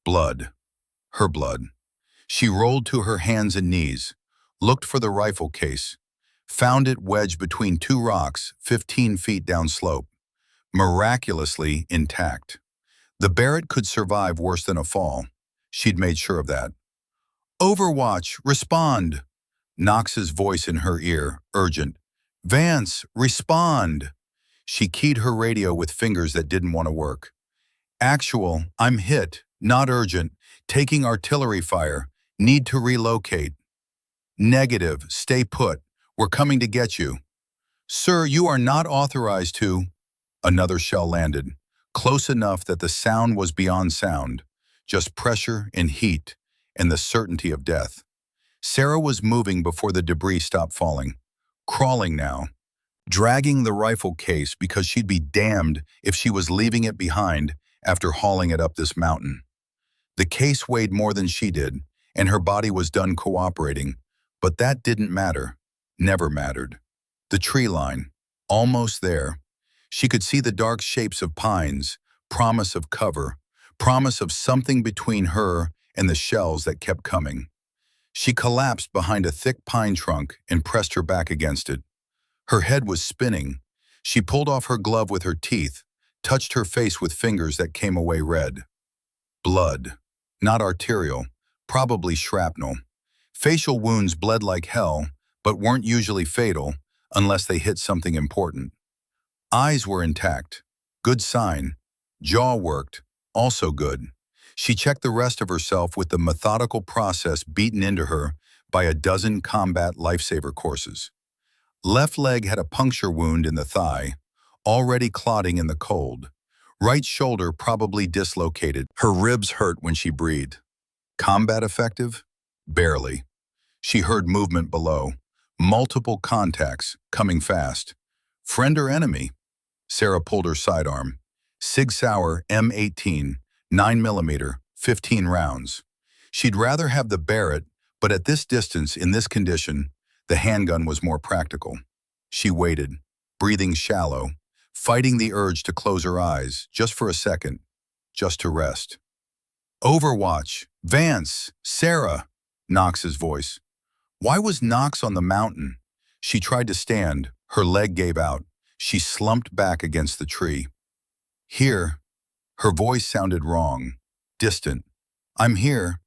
Blood. Her blood. She rolled to her hands and knees, looked for the rifle case, found it wedged between two rocks 15 feet downslope, miraculously intact. The Barrett could survive worse than a fall. She'd made sure of that. Overwatch, respond! Knox's voice in her ear, urgent. Vance, respond! She keyed her radio with fingers that didn't want to work. Actual, I'm hit, not urgent, taking artillery fire, need to relocate. Negative, stay put, we're coming to get you. Sir, you are not authorized to. Another shell landed, close enough that the sound was beyond sound, just pressure and heat and the certainty of death. Sarah was moving before the debris stopped falling, crawling now, dragging the rifle case because she'd be damned if she was leaving it behind after hauling it up this mountain. The case weighed more than she did, and her body was done cooperating, but that didn't matter, never mattered. The tree line, almost there. She could see the dark shapes of pines, promise of cover, promise of something between her and the shells that kept coming. She collapsed behind a thick pine trunk and pressed her back against it. Her head was spinning. She pulled off her glove with her teeth, touched her face with fingers that came away red. Blood. Not arterial, probably shrapnel. Facial wounds bled like hell, but weren't usually fatal unless they hit something important. Eyes were intact. Good sign. Jaw worked. Also good. She checked the rest of herself with the methodical process beaten into her by a dozen combat lifesaver courses. Left leg had a puncture wound in the thigh, already clotting in the cold. Right shoulder probably dislocated. Her ribs hurt when she breathed. Combat effective? Barely. She heard movement below. Multiple contacts, coming fast. Friend or enemy? Sarah pulled her sidearm. Sig Sauer M18, 9mm, 15 rounds. She'd rather have the Barrett, but at this distance, in this condition, the handgun was more practical. She waited, breathing shallow, fighting the urge to close her eyes, just for a second, just to rest. Overwatch, Vance, Sarah, Knox's voice. Why was Knox on the mountain? She tried to stand, her leg gave out. She slumped back against the tree. Here, her voice sounded wrong, distant. I'm here.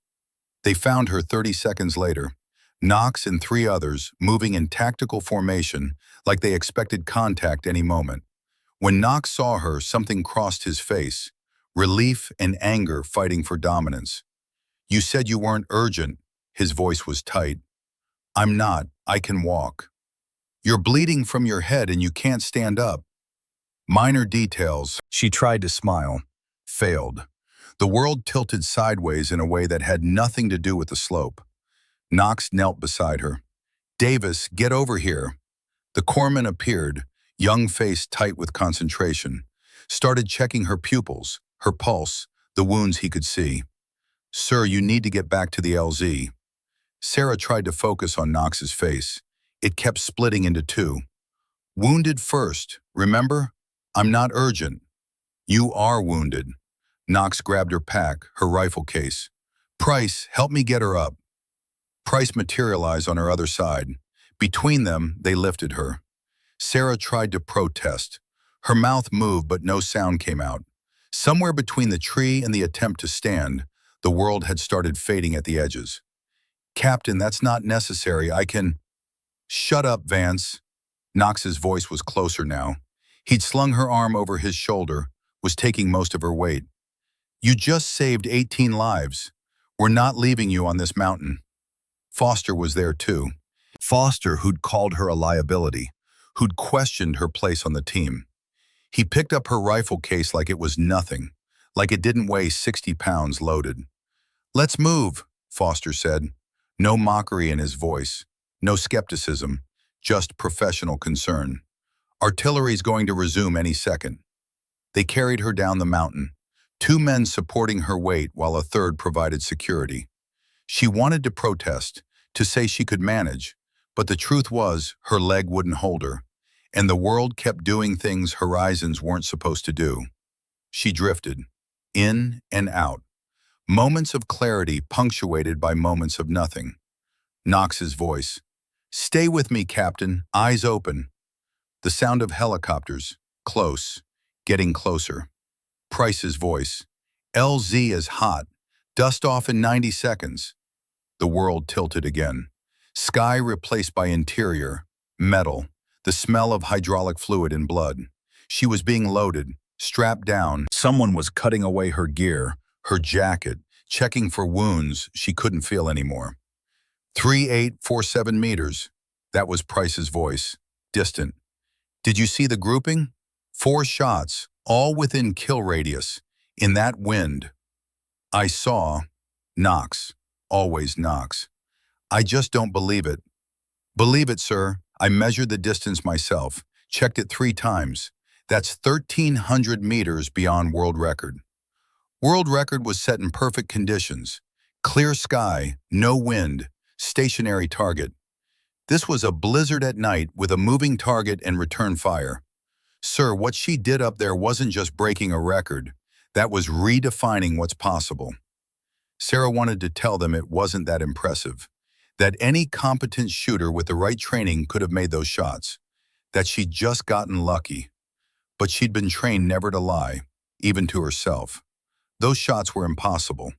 They found her 30 seconds later. Knox and 3 others moving in tactical formation like they expected contact any moment. When Knox saw her, something crossed his face. Relief and anger fighting for dominance. You said you weren't urgent. His voice was tight. I'm not. I can walk. You're bleeding from your head and you can't stand up. Minor details. She tried to smile. Failed. The world tilted sideways in a way that had nothing to do with the slope. Knox knelt beside her. Davis, get over here. The corpsman appeared, young face tight with concentration. Started checking her pupils, her pulse, the wounds he could see. Sir, you need to get back to the LZ. Sarah tried to focus on Knox's face. It kept splitting into 2. Wounded first, remember? I'm not urgent. You are wounded. Knox grabbed her pack, her rifle case. Price, help me get her up. Price materialized on her other side. Between them, they lifted her. Sarah tried to protest. Her mouth moved, but no sound came out. Somewhere between the tree and the attempt to stand, the world had started fading at the edges. Captain, that's not necessary. I can... Shut up, Vance. Knox's voice was closer now. He'd slung her arm over his shoulder, was taking most of her weight. You just saved 18 lives. We're not leaving you on this mountain. Foster was there too. Foster, who'd called her a liability, who'd questioned her place on the team. He picked up her rifle case like it was nothing, like it didn't weigh 60 pounds loaded. Let's move, Foster said. No mockery in his voice, no skepticism, just professional concern. Artillery's going to resume any second. They carried her down the mountain, 2 men supporting her weight while a third provided security. She wanted to protest, to say she could manage, but the truth was her leg wouldn't hold her, and the world kept doing things horizons weren't supposed to do. She drifted, in and out. Moments of clarity punctuated by moments of nothing. Knox's voice. Stay with me, Captain, eyes open. The sound of helicopters, close, getting closer. Price's voice. LZ is hot. Dust off in 90 seconds. The world tilted again. Sky replaced by interior, metal, the smell of hydraulic fluid and blood. She was being loaded, strapped down. Someone was cutting away her gear, her jacket, checking for wounds she couldn't feel anymore. 3847 meters. That was Price's voice, distant. Did you see the grouping? 4 shots, all within kill radius, in that wind. I saw. Knox, always Knox. I just don't believe it. Believe it, sir. I measured the distance myself, checked it 3 times. That's 1,300 meters beyond world record. World record was set in perfect conditions. Clear sky, no wind, stationary target. This was a blizzard at night with a moving target and return fire. Sir, what she did up there wasn't just breaking a record. That was redefining what's possible. Sarah wanted to tell them it wasn't that impressive, that any competent shooter with the right training could have made those shots, that she'd just gotten lucky. But she'd been trained never to lie, even to herself. Those shots were impossible.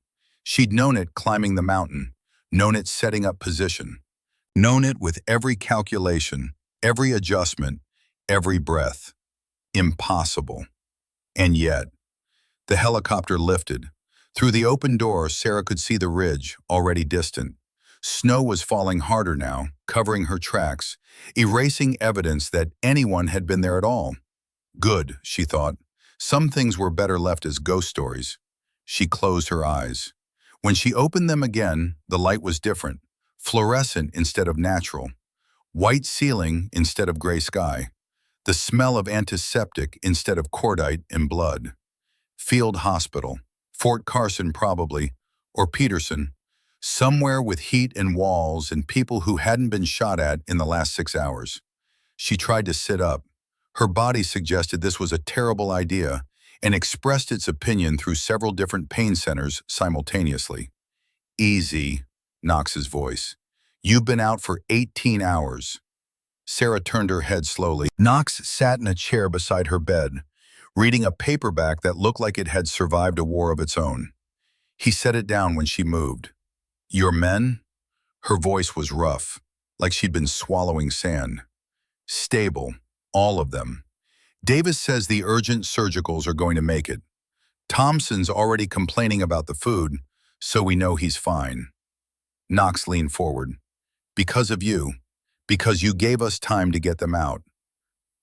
She'd known it climbing the mountain, known it setting up position, known it with every calculation, every adjustment, every breath. Impossible. And yet, the helicopter lifted. Through the open door, Sarah could see the ridge, already distant. Snow was falling harder now, covering her tracks, erasing evidence that anyone had been there at all. Good, she thought. Some things were better left as ghost stories. She closed her eyes. When she opened them again, the light was different, fluorescent instead of natural, white ceiling instead of gray sky, the smell of antiseptic instead of cordite and blood. Field Hospital, Fort Carson probably, or Peterson, somewhere with heat and walls and people who hadn't been shot at in the last 6 hours. She tried to sit up. Her body suggested this was a terrible idea and expressed its opinion through several different pain centers simultaneously. Easy, Knox's voice. You've been out for 18 hours. Sarah turned her head slowly. Knox sat in a chair beside her bed, reading a paperback that looked like it had survived a war of its own. He set it down when she moved. Your men? Her voice was rough, like she'd been swallowing sand. Stable, all of them. Davis says the urgent surgicals are going to make it. Thompson's already complaining about the food, so we know he's fine. Knox leaned forward. Because of you. Because you gave us time to get them out.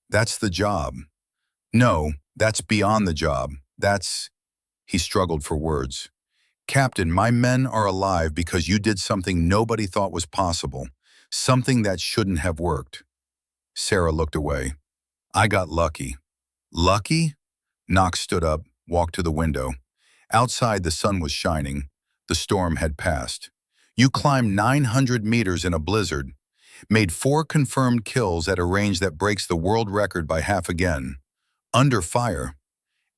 That's the job. No, that's beyond the job. That's... He struggled for words. Captain, my men are alive because you did something nobody thought was possible. Something that shouldn't have worked. Sarah looked away. I got lucky. Lucky? Knox stood up, walked to the window. Outside, the sun was shining. The storm had passed. You climbed 900 meters in a blizzard, made 4 confirmed kills at a range that breaks the world record by half again. Under fire.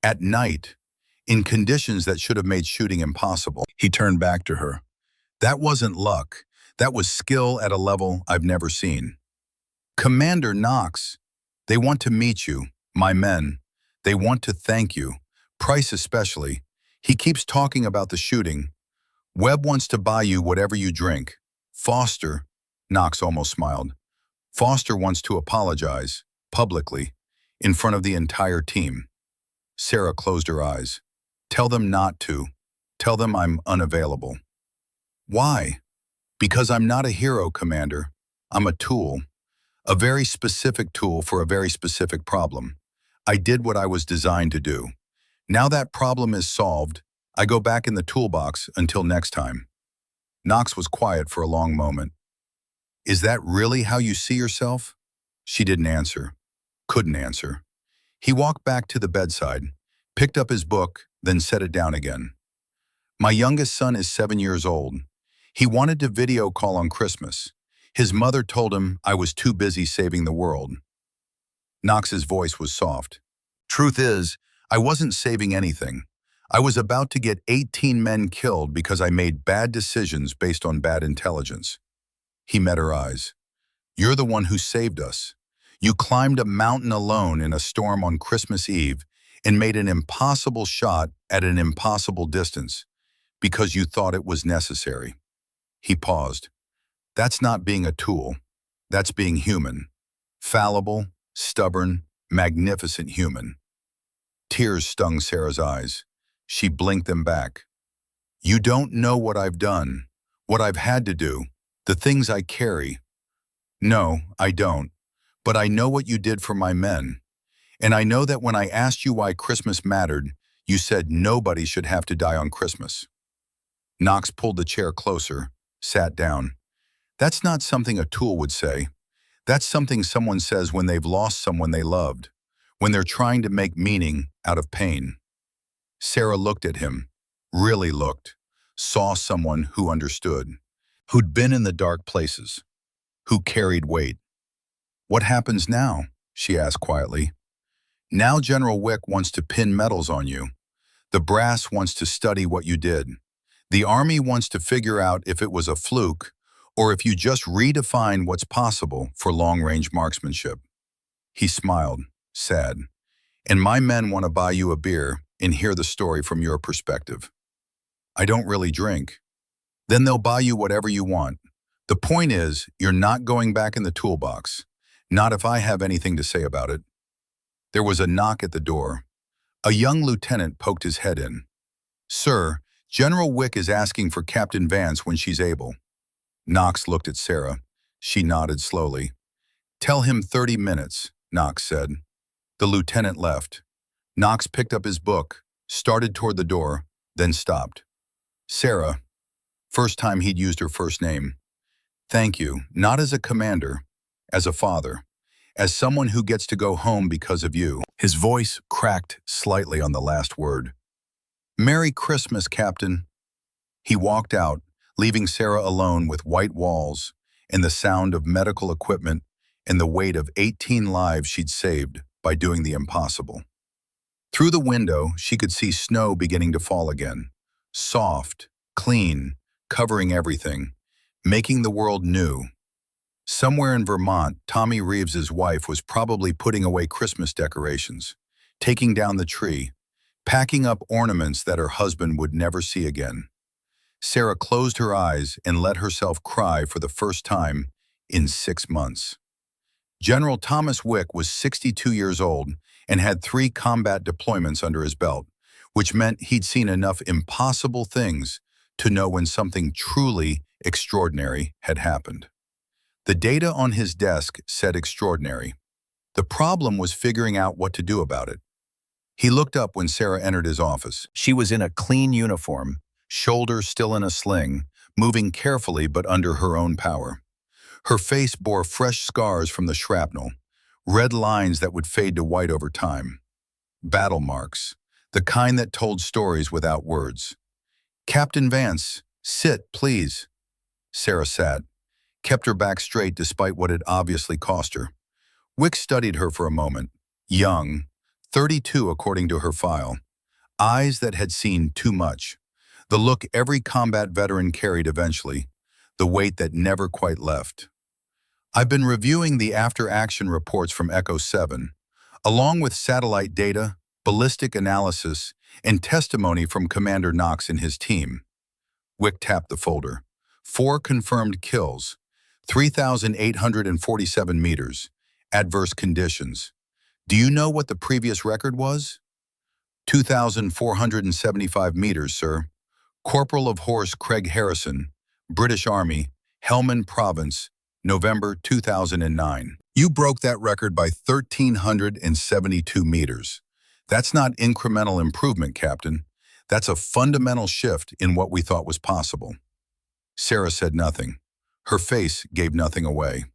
At night. In conditions that should have made shooting impossible. He turned back to her. That wasn't luck. That was skill at a level I've never seen. Commander Knox, they want to meet you, my men. They want to thank you. Price especially. He keeps talking about the shooting. Webb wants to buy you whatever you drink. Foster, Knox almost smiled. Foster wants to apologize, publicly, in front of the entire team. Sarah closed her eyes. Tell them not to. Tell them I'm unavailable. Why? Because I'm not a hero, Commander. I'm a tool. A very specific tool for a very specific problem. I did what I was designed to do. Now that problem is solved, I go back in the toolbox until next time. Knox was quiet for a long moment. Is that really how you see yourself? She didn't answer. Couldn't answer. He walked back to the bedside, picked up his book, then set it down again. My youngest son is 7 years old. He wanted to video call on Christmas. His mother told him I was too busy saving the world. Knox's voice was soft. Truth is, I wasn't saving anything. I was about to get 18 men killed because I made bad decisions based on bad intelligence. He met her eyes. You're the one who saved us. You climbed a mountain alone in a storm on Christmas Eve and made an impossible shot at an impossible distance because you thought it was necessary. He paused. That's not being a tool. That's being human. Fallible, stubborn, magnificent human. Tears stung Sarah's eyes. She blinked them back. You don't know what I've done, what I've had to do, the things I carry. No, I don't. But I know what you did for my men. And I know that when I asked you why Christmas mattered, you said nobody should have to die on Christmas. Knox pulled the chair closer, sat down. That's not something a tool would say. That's something someone says when they've lost someone they loved, when they're trying to make meaning out of pain. Sarah looked at him, really looked, saw someone who understood, who'd been in the dark places, who carried weight. What happens now? She asked quietly. Now General Wick wants to pin medals on you. The brass wants to study what you did. The Army wants to figure out if it was a fluke or if you just redefine what's possible for long-range marksmanship. He smiled, sad. And my men want to buy you a beer and hear the story from your perspective. I don't really drink. Then they'll buy you whatever you want. The point is, you're not going back in the toolbox. Not if I have anything to say about it. There was a knock at the door. A young lieutenant poked his head in. Sir, General Wick is asking for Captain Vance when she's able. Knox looked at Sarah. She nodded slowly. Tell him 30 minutes, Knox said. The lieutenant left. Knox picked up his book, started toward the door, then stopped. Sarah, first time he'd used her first name. Thank you, not as a commander, as a father, as someone who gets to go home because of you. His voice cracked slightly on the last word. Merry Christmas, Captain. He walked out, leaving Sarah alone with white walls and the sound of medical equipment and the weight of 18 lives she'd saved by doing the impossible. Through the window, she could see snow beginning to fall again. Soft, clean, covering everything, making the world new. Somewhere in Vermont, Tommy Reeves's wife was probably putting away Christmas decorations, taking down the tree, packing up ornaments that her husband would never see again. Sarah closed her eyes and let herself cry for the first time in 6 months. General Thomas Wick was 62 years old and had 3 combat deployments under his belt, which meant he'd seen enough impossible things to know when something truly extraordinary had happened. The data on his desk said extraordinary. The problem was figuring out what to do about it. He looked up when Sarah entered his office. She was in a clean uniform, shoulders still in a sling, moving carefully but under her own power. Her face bore fresh scars from the shrapnel, red lines that would fade to white over time. Battle marks, the kind that told stories without words. Captain Vance, sit, please. Sarah sat, kept her back straight despite what had obviously cost her. Wick studied her for a moment. Young, 32 according to her file. Eyes that had seen too much. The look every combat veteran carried eventually. The weight that never quite left. I've been reviewing the after-action reports from Echo 7, along with satellite data, ballistic analysis, and testimony from Commander Knox and his team. Wick tapped the folder. 4 confirmed kills, 3,847 meters, adverse conditions. Do you know what the previous record was? 2,475 meters, sir. Corporal of Horse Craig Harrison, British Army, Helmand Province, November 2009. You broke that record by 1,372 meters. That's not incremental improvement, Captain. That's a fundamental shift in what we thought was possible. Sarah said nothing. Her face gave nothing away.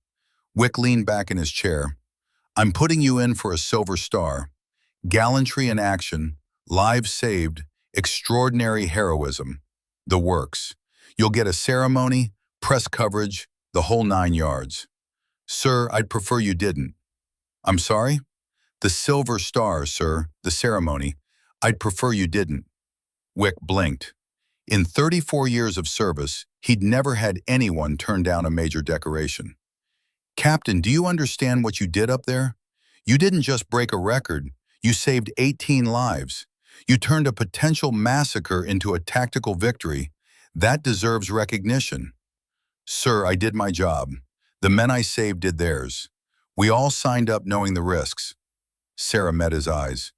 Wick leaned back in his chair. I'm putting you in for a Silver Star. Gallantry in action, lives saved, extraordinary heroism. The works. You'll get a ceremony, press coverage, the whole 9 yards. Sir, I'd prefer you didn't. I'm sorry? The Silver Star, sir, the ceremony. I'd prefer you didn't. Wick blinked. In 34 years of service, he'd never had anyone turn down a major decoration. Captain, do you understand what you did up there? You didn't just break a record. You saved 18 lives. You turned a potential massacre into a tactical victory. That deserves recognition. Sir, I did my job. The men I saved did theirs. We all signed up knowing the risks. Sarah met his eyes.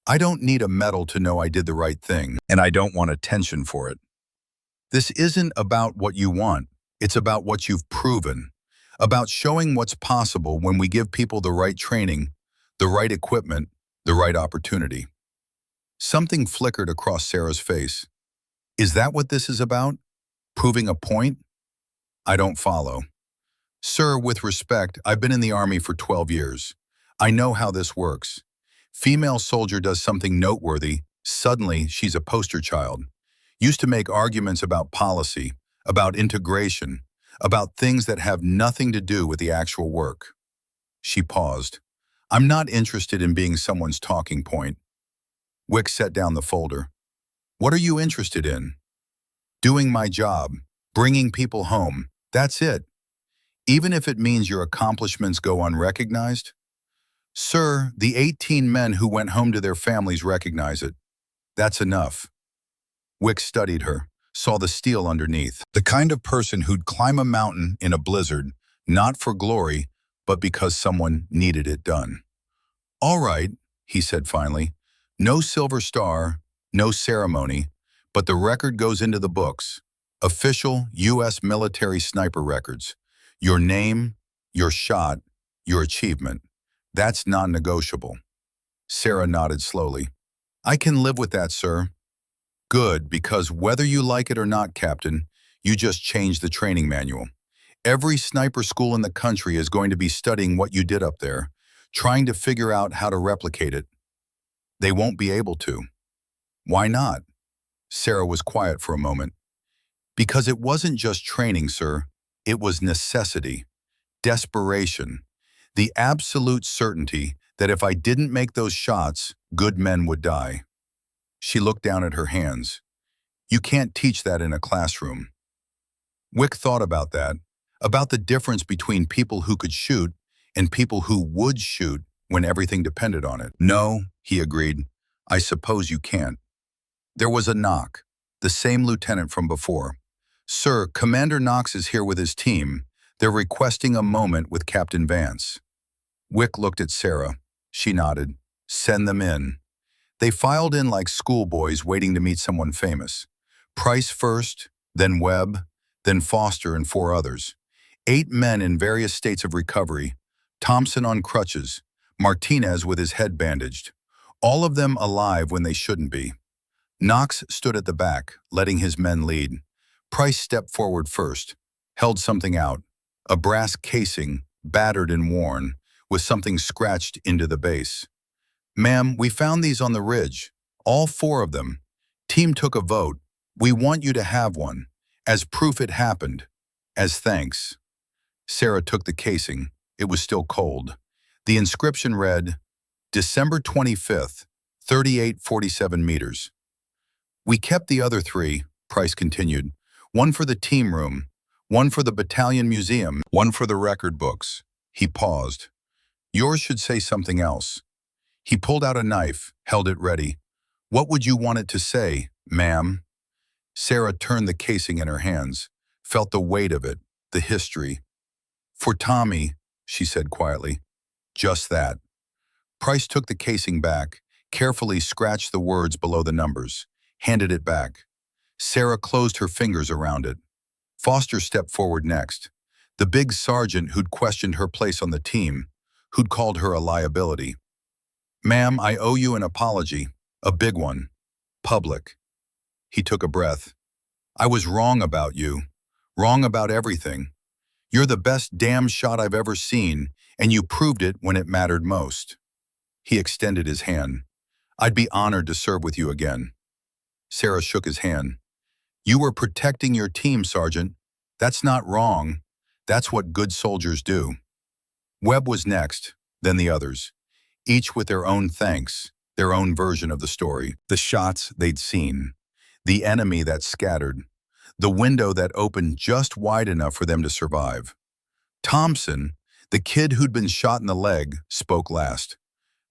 I don't need a medal to know I did the right thing, and I don't want attention for it. This isn't about what you want. It's about what you've proven. About showing what's possible when we give people the right training, the right equipment, the right opportunity. Something flickered across Sarah's face. Is that what this is about? Proving a point? I don't follow. Sir, with respect, I've been in the Army for 12 years. I know how this works. Female soldier does something noteworthy, suddenly she's a poster child. Used to make arguments about policy, about integration, about things that have nothing to do with the actual work. She paused. I'm not interested in being someone's talking point. Wick set down the folder. What are you interested in? Doing my job, bringing people home. That's it. Even if it means your accomplishments go unrecognized? Sir, the 18 men who went home to their families recognize it. That's enough. Wick studied her, saw the steel underneath. The kind of person who'd climb a mountain in a blizzard, not for glory, but because someone needed it done. All right, he said finally. No Silver Star, no ceremony, but the record goes into the books. Official U.S. military sniper records. Your name, your shot, your achievement. That's non-negotiable. Sarah nodded slowly. I can live with that, sir. Good, because whether you like it or not, Captain, you just changed the training manual. Every sniper school in the country is going to be studying what you did up there, trying to figure out how to replicate it. They won't be able to. Why not? Sarah was quiet for a moment. Because it wasn't just training, sir. It was necessity, desperation, the absolute certainty that if I didn't make those shots, good men would die. She looked down at her hands. You can't teach that in a classroom. Wick thought about the difference between people who could shoot and people who would shoot when everything depended on it. No, he agreed. I suppose you can't. There was a knock, the same lieutenant from before. Sir, Commander Knox is here with his team. They're requesting a moment with Captain Vance. Wick looked at Sarah. She nodded. Send them in. They filed in like schoolboys waiting to meet someone famous. Price first, then Webb, then Foster and 4 others. 8 men in various states of recovery. Thompson on crutches, Martinez with his head bandaged. All of them alive when they shouldn't be. Knox stood at the back, letting his men lead. Price stepped forward first, held something out, a brass casing, battered and worn, with something scratched into the base. Ma'am, we found these on the ridge, all 4 of them. Team took a vote. We want you to have one, as proof it happened, as thanks. Sarah took the casing. It was still cold. The inscription read, December 25th, 3847 meters. We kept the other 3, Price continued, one for the team room, one for the battalion museum, one for the record books. He paused. Yours should say something else. He pulled out a knife, held it ready. What would you want it to say, ma'am? Sarah turned the casing in her hands, felt the weight of it, the history. For Tommy, she said quietly. Just that. Price took the casing back, carefully scratched the words below the numbers, handed it back. Sarah closed her fingers around it. Foster stepped forward next. The big sergeant who'd questioned her place on the team, who'd called her a liability. Ma'am, I owe you an apology, a big one, public. He took a breath. I was wrong about you, wrong about everything. You're the best damn shot I've ever seen, and you proved it when it mattered most. He extended his hand. I'd be honored to serve with you again. Sarah shook his hand. You were protecting your team, Sergeant. That's not wrong. That's what good soldiers do. Webb was next, then the others, each with their own thanks, their own version of the story. The shots they'd seen, the enemy that scattered, the window that opened just wide enough for them to survive. Thompson, the kid who'd been shot in the leg, spoke last.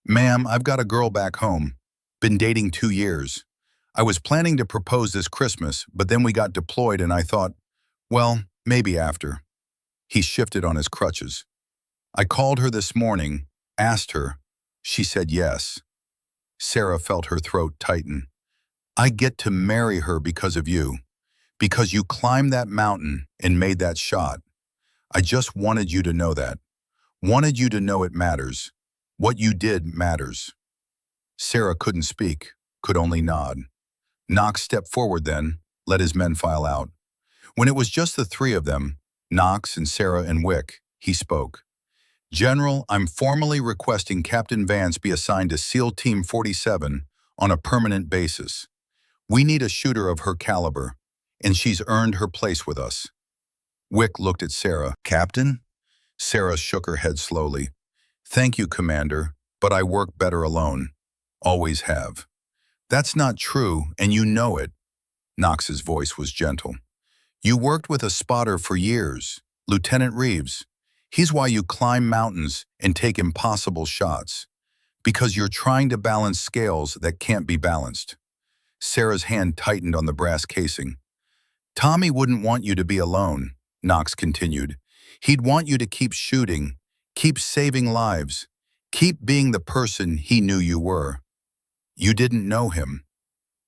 Ma'am, I've got a girl back home. Been dating 2 years. I was planning to propose this Christmas, but then we got deployed and I thought, well, maybe after. He shifted on his crutches. I called her this morning, asked her. She said yes. Sarah felt her throat tighten. I get to marry her because of you, because you climbed that mountain and made that shot. I just wanted you to know that. Wanted you to know it matters. What you did matters. Sarah couldn't speak, could only nod. Knox stepped forward then, let his men file out. When it was just the 3 of them, Knox and Sarah and Wick, he spoke. General, I'm formally requesting Captain Vance be assigned to SEAL Team 47 on a permanent basis. We need a shooter of her caliber, and she's earned her place with us. Wick looked at Sarah. Captain? Sarah shook her head slowly. Thank you, Commander, but I work better alone. Always have. That's not true, and you know it. Knox's voice was gentle. You worked with a spotter for years, Lieutenant Reeves. He's why you climb mountains and take impossible shots. Because you're trying to balance scales that can't be balanced. Sarah's hand tightened on the brass casing. Tommy wouldn't want you to be alone, Knox continued. He'd want you to keep shooting, keep saving lives, keep being the person he knew you were. You didn't know him.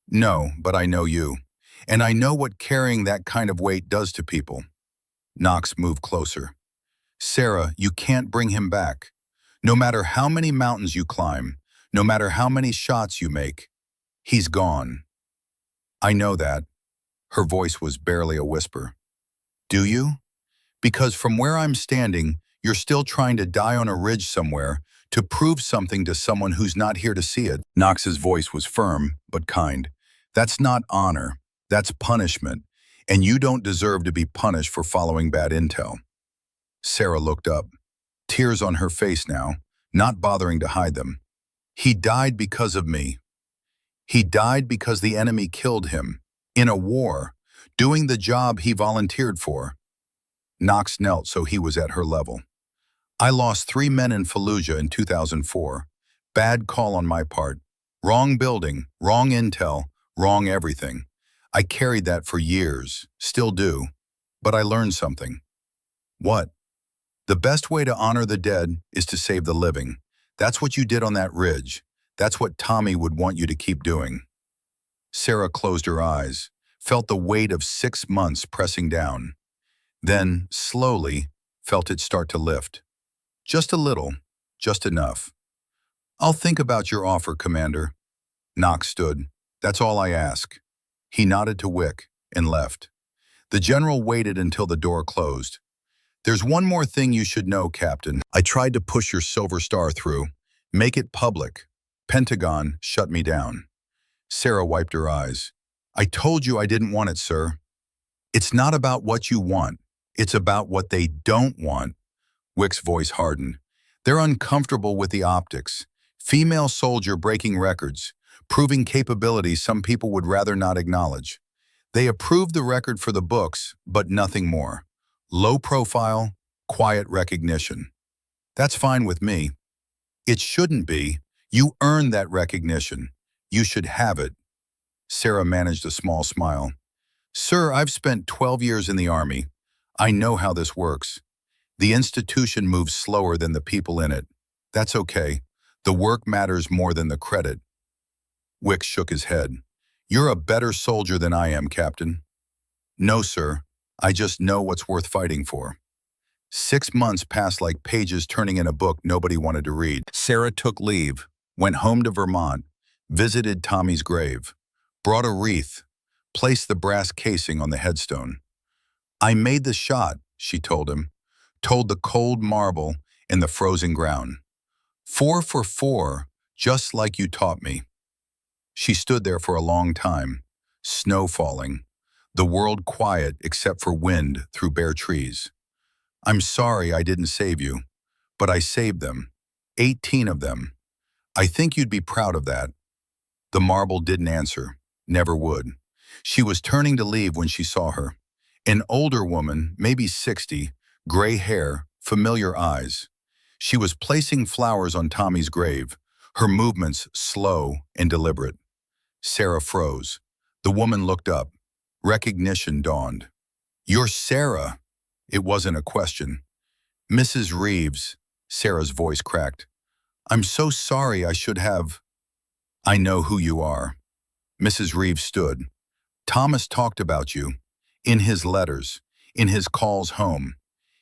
No, but I know you. And I know what carrying that kind of weight does to people. Knox moved closer. Sarah, you can't bring him back. No matter how many mountains you climb, No matter how many shots you make, he's gone. I know that. Her voice was barely a whisper. Do you? Because from where I'm standing, you're still trying to die on a ridge somewhere to prove something to someone who's not here to see it. Knox's voice was firm, but kind. That's not honor. That's punishment. And you don't deserve to be punished for following bad intel. Sarah looked up, tears on her face now, not bothering to hide them. He died because of me. He died because the enemy killed him, in a war, doing the job he volunteered for. Knox knelt so he was at her level. I lost 3 men in Fallujah in 2004. Bad call on my part. Wrong building, wrong intel, wrong everything. I carried that for years, still do. But I learned something. What? The best way to honor the dead is to save the living. That's what you did on that ridge. That's what Tommy would want you to keep doing. Sarah closed her eyes, felt the weight of 6 months pressing down. Then, slowly, felt it start to lift. Just a little, just enough. I'll think about your offer, Commander. Knox stood. That's all I ask. He nodded to Wick and left. The general waited until the door closed. There's one more thing you should know, Captain. I tried to push your Silver Star through. Make it public. Pentagon shut me down. Sarah wiped her eyes. I told you I didn't want it, sir. It's not about what you want. It's about what they don't want. Wick's voice hardened. They're uncomfortable with the optics. Female soldier breaking records, proving capabilities some people would rather not acknowledge. They approved the record for the books, but nothing more. Low profile, quiet recognition. That's fine with me. It shouldn't be. You earned that recognition. You should have it. Sarah managed a small smile. Sir, I've spent 12 years in the Army. I know how this works. The institution moves slower than the people in it. That's okay. The work matters more than the credit. Wick shook his head. You're a better soldier than I am, Captain. No, sir. I just know what's worth fighting for. 6 months passed like pages turning in a book nobody wanted to read. Sarah took leave, went home to Vermont, visited Tommy's grave, brought a wreath, placed the brass casing on the headstone. I made the shot, she told him, told the cold marble in the frozen ground. 4 for 4, just like you taught me. She stood there for a long time, snow falling, the world quiet except for wind through bare trees. I'm sorry I didn't save you, but I saved them, 18 of them. I think you'd be proud of that. The marble didn't answer, never would. She was turning to leave when she saw her. An older woman, maybe 60, gray hair, familiar eyes. She was placing flowers on Tommy's grave, her movements slow and deliberate. Sarah froze. The woman looked up. Recognition dawned. You're Sarah. It wasn't a question. Mrs. Reeves, Sarah's voice cracked. I'm so sorry I should have. I know who you are. Mrs. Reeves stood. Thomas talked about you. In his letters. In his calls home.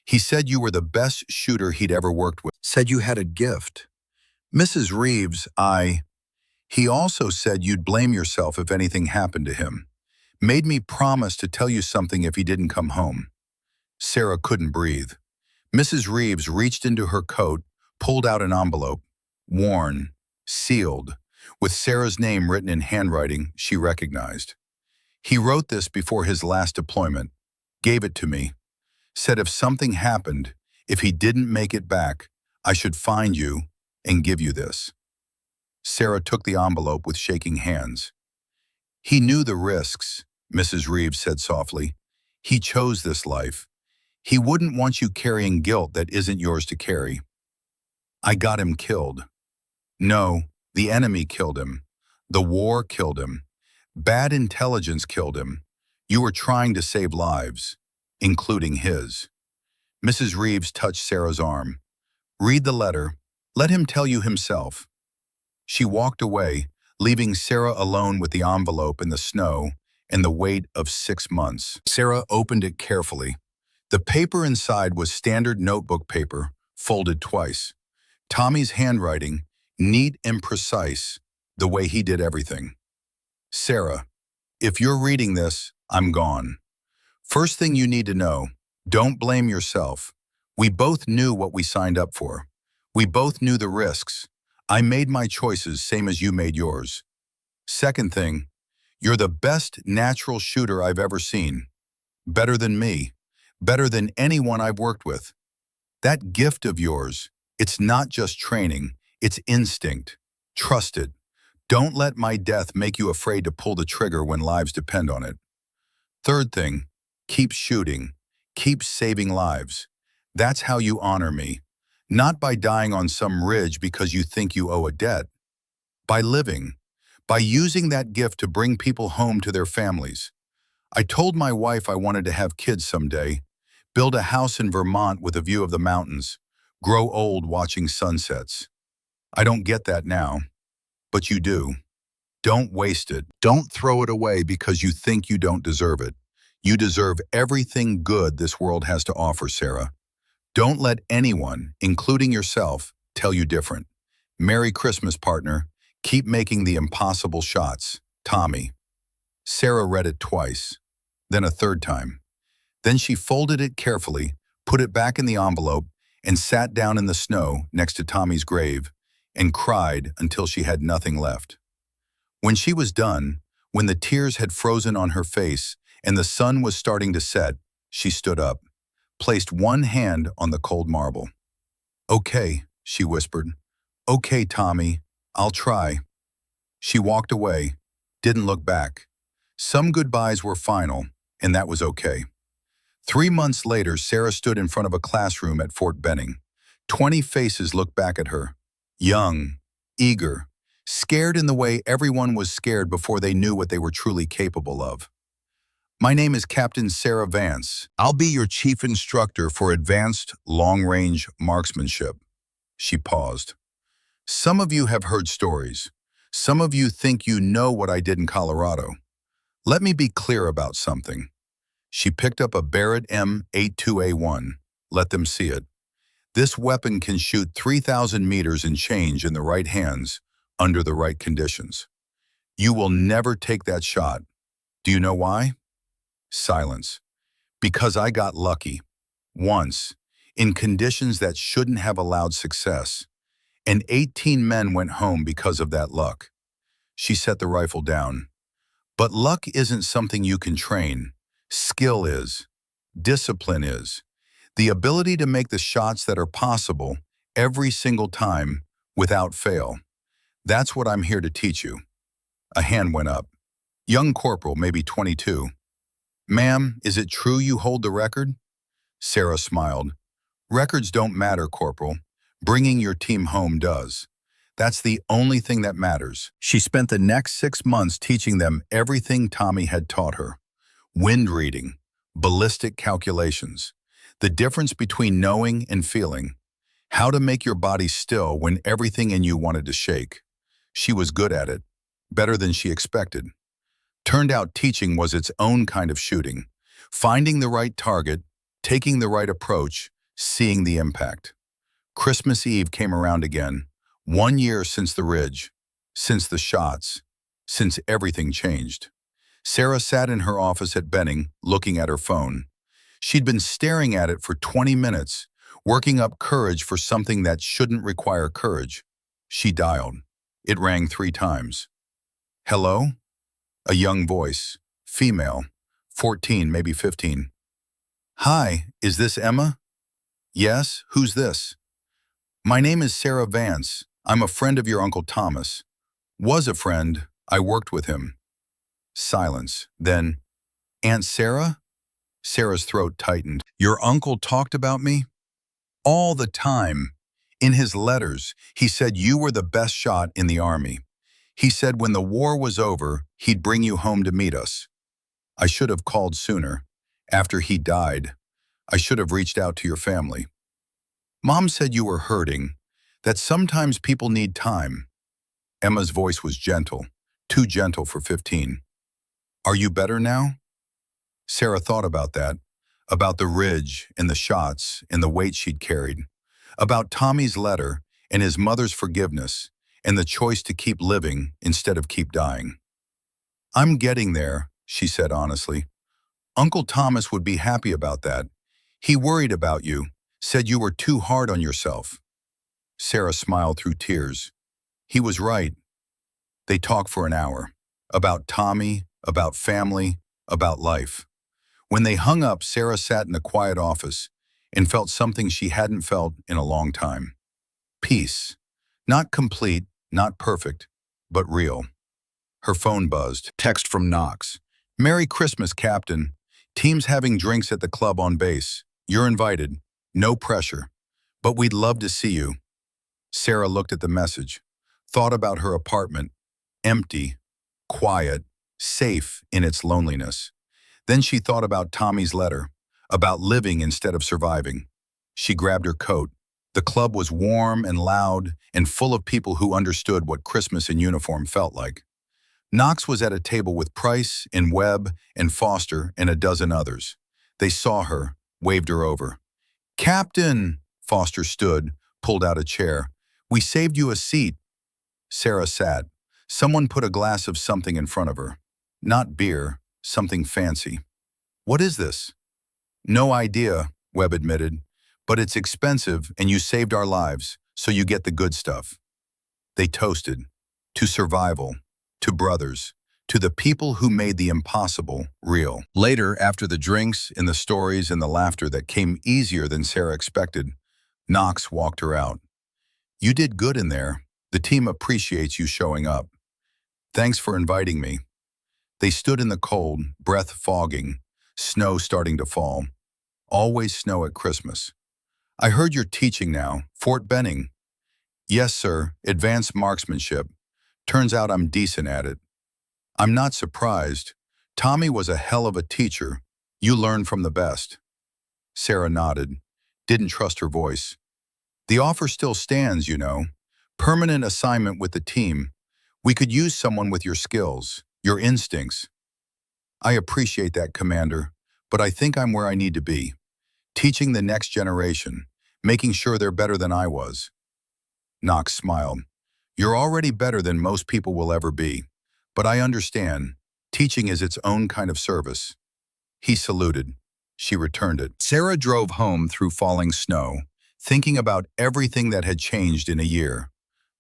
He said you were the best shooter he'd ever worked with. Said you had a gift. Mrs. Reeves, He also said you'd blame yourself if anything happened to him. Made me promise to tell you something if he didn't come home. Sarah couldn't breathe. Mrs. Reeves reached into her coat, pulled out an envelope. Worn, sealed, with Sarah's name written in handwriting she recognized. He wrote this before his last deployment, gave it to me, said if something happened, if he didn't make it back, I should find you and give you this. Sarah took the envelope with shaking hands. He knew the risks, Mrs. Reeves said softly. He chose this life. He wouldn't want you carrying guilt that isn't yours to carry. I got him killed. No, the enemy killed him. The war killed him. Bad intelligence killed him. You were trying to save lives, including his. Mrs. Reeves touched Sarah's arm. Read the letter. Let him tell you himself. She walked away, leaving Sarah alone with the envelope in the snow and the weight of 6 months. Sarah opened it carefully. The paper inside was standard notebook paper, folded twice. Tommy's handwriting, neat and precise, the way he did everything. Sarah, if you're reading this, I'm gone. First thing you need to know, don't blame yourself. We both knew what we signed up for. We both knew the risks. I made my choices same as you made yours. Second thing, you're the best natural shooter I've ever seen. Better than me. Better than anyone I've worked with. That gift of yours, it's not just training, it's instinct. Trust it. Don't let my death make you afraid to pull the trigger when lives depend on it. Third thing, keep shooting. Keep saving lives. That's how you honor me. Not by dying on some ridge because you think you owe a debt. By living. By using that gift to bring people home to their families. I told my wife I wanted to have kids someday, build a house in Vermont with a view of the mountains, grow old watching sunsets. I don't get that now, but you do. Don't waste it. Don't throw it away because you think you don't deserve it. You deserve everything good this world has to offer, Sarah. Don't let anyone, including yourself, tell you different. Merry Christmas, partner. Keep making the impossible shots. Tommy. Sarah read it twice, then a third time. Then she folded it carefully, put it back in the envelope, and sat down in the snow next to Tommy's grave and cried until she had nothing left. When she was done, when the tears had frozen on her face and the sun was starting to set, she stood up, placed one hand on the cold marble. "Okay," she whispered. "Okay, Tommy, I'll try." She walked away, didn't look back. Some goodbyes were final, and that was okay. 3 months later, Sarah stood in front of a classroom at Fort Benning. 20 faces looked back at her. Young, eager, scared in the way everyone was scared before they knew what they were truly capable of. "My name is Captain Sarah Vance. I'll be your chief instructor for advanced long-range marksmanship." She paused. "Some of you have heard stories. Some of you think you know what I did in Colorado. Let me be clear about something." She picked up a Barrett M82A1. Let them see it. "This weapon can shoot 3,000 meters and change in the right hands, under the right conditions. You will never take that shot. Do you know why?" Silence. "Because I got lucky. Once. In conditions that shouldn't have allowed success. And 18 men went home because of that luck." She set the rifle down. "But luck isn't something you can train. Skill is. Discipline is. The ability to make the shots that are possible every single time without fail. That's what I'm here to teach you." A hand went up. Young corporal, maybe 22. "Ma'am, is it true you hold the record?" Sarah smiled. "Records don't matter, Corporal. Bringing your team home does. That's the only thing that matters." She spent the next 6 months teaching them everything Tommy had taught her. Wind reading, ballistic calculations, the difference between knowing and feeling, how to make your body still when everything in you wanted to shake. She was good at it, better than she expected. Turned out teaching was its own kind of shooting, finding the right target, taking the right approach, seeing the impact. Christmas Eve came around again, 1 year since the ridge, since the shots, since everything changed. Sarah sat in her office at Benning, looking at her phone. She'd been staring at it for 20 minutes, working up courage for something that shouldn't require courage. She dialed. It rang 3 times. "Hello?" A young voice, female, 14, maybe 15. "Hi, is this Emma?" "Yes, who's this?" "My name is Sarah Vance. I'm a friend of your Uncle Thomas." "Was a friend. I worked with him." Silence. Then, "Aunt Sarah?" Sarah's throat tightened. "Your uncle talked about me?" "All the time. In his letters, he said you were the best shot in the Army. He said when the war was over, he'd bring you home to meet us." "I should have called sooner. After he died, I should have reached out to your family." "Mom said you were hurting, that sometimes people need time." Emma's voice was gentle, too gentle for 15. "Are you better now?" Sarah thought about that, about the ridge and the shots and the weight she'd carried, about Tommy's letter and his mother's forgiveness, and the choice to keep living instead of keep dying. "I'm getting there," she said honestly. "Uncle Thomas would be happy about that. He worried about you, said you were too hard on yourself." Sarah smiled through tears. He was right. They talked for an hour. About Tommy, about family, about life. When they hung up, Sarah sat in a quiet office and felt something she hadn't felt in a long time. Peace. Not complete, not perfect, but real. Her phone buzzed. Text from Knox. "Merry Christmas, Captain. Team's having drinks at the club on base. You're invited. No pressure. But we'd love to see you." Sarah looked at the message, thought about her apartment, empty, quiet, safe in its loneliness. Then she thought about Tommy's letter, about living instead of surviving. She grabbed her coat. The club was warm and loud and full of people who understood what Christmas in uniform felt like. Knox was at a table with Price and Webb and Foster and a dozen others. They saw her, waved her over. "Captain!" Foster stood, pulled out a chair. "We saved you a seat." Sarah sat. Someone put a glass of something in front of her. Not beer, something fancy. "What is this?" "No idea," Webb admitted. "But it's expensive and you saved our lives, so you get the good stuff." They toasted. To survival. To brothers. To the people who made the impossible real. Later, after the drinks and the stories and the laughter that came easier than Sarah expected, Knox walked her out. "You did good in there. The team appreciates you showing up. Thanks for inviting me." They stood in the cold, breath fogging, snow starting to fall. Always snow at Christmas. "I heard you're teaching now, Fort Benning." "Yes, sir, advanced marksmanship. Turns out I'm decent at it." "I'm not surprised. Tommy was a hell of a teacher. You learn from the best." Sarah nodded, didn't trust her voice. "The offer still stands, you know. Permanent assignment with the team. We could use someone with your skills, your instincts." "I appreciate that, Commander, but I think I'm where I need to be. Teaching the next generation, making sure they're better than I was." Knox smiled. "You're already better than most people will ever be. But I understand. Teaching is its own kind of service." He saluted. She returned it. Sarah drove home through falling snow, thinking about everything that had changed in a year.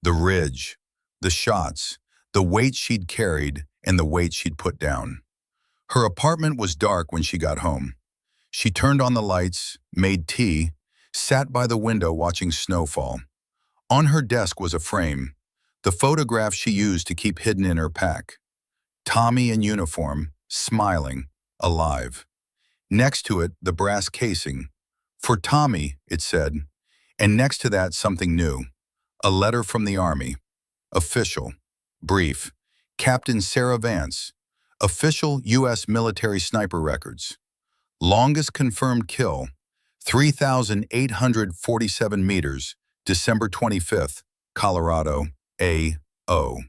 The ridge, the shots, the weight she'd carried, and the weight she'd put down. Her apartment was dark when she got home. She turned on the lights, made tea, sat by the window watching snowfall. On her desk was a frame, the photograph she used to keep hidden in her pack. Tommy in uniform, smiling, alive. Next to it, the brass casing. "For Tommy," it said, and next to that something new. A letter from the Army. Official. Brief. Captain Sarah Vance. Official U.S. military sniper records. Longest confirmed kill, 3,847 meters, December 25th, Colorado, A.O.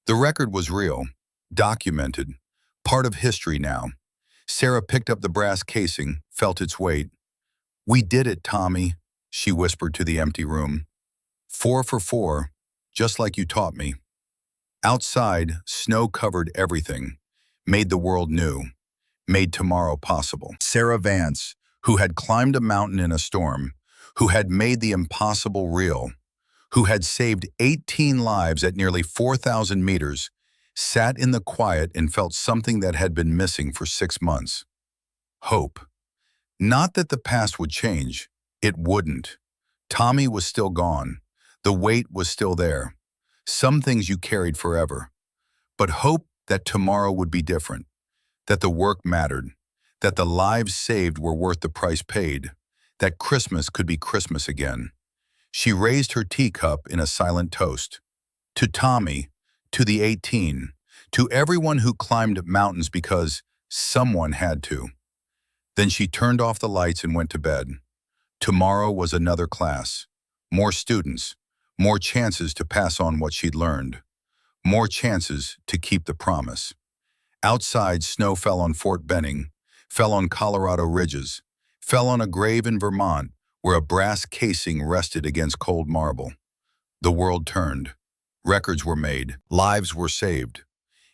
The record was real, documented, part of history now. Sarah picked up the brass casing, felt its weight. "We did it, Tommy," she whispered to the empty room. 4 for 4, just like you taught me." Outside, snow covered everything, made the world new, made tomorrow possible. Sarah Vance, who had climbed a mountain in a storm, who had made the impossible real, who had saved 18 lives at nearly 4,000 meters, sat in the quiet and felt something that had been missing for 6 months. Hope. Not that the past would change. It wouldn't. Tommy was still gone. The weight was still there. Some things you carried forever. But hope that tomorrow would be different, that the work mattered, that the lives saved were worth the price paid, that Christmas could be Christmas again. She raised her teacup in a silent toast. To Tommy, to the 18, to everyone who climbed mountains because someone had to. Then she turned off the lights and went to bed. Tomorrow was another class. More students, more chances to pass on what she'd learned, more chances to keep the promise. Outside, snow fell on Fort Benning, fell on Colorado ridges, fell on a grave in Vermont where a brass casing rested against cold marble. The world turned. Records were made, lives were saved.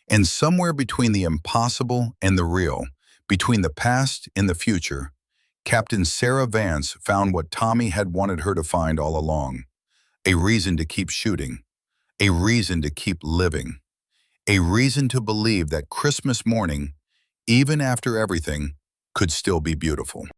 And somewhere between the impossible and the real, between the past and the future, Captain Sarah Vance found what Tommy had wanted her to find all along: a reason to keep shooting, a reason to keep living, a reason to believe that Christmas morning, even after everything, could still be beautiful.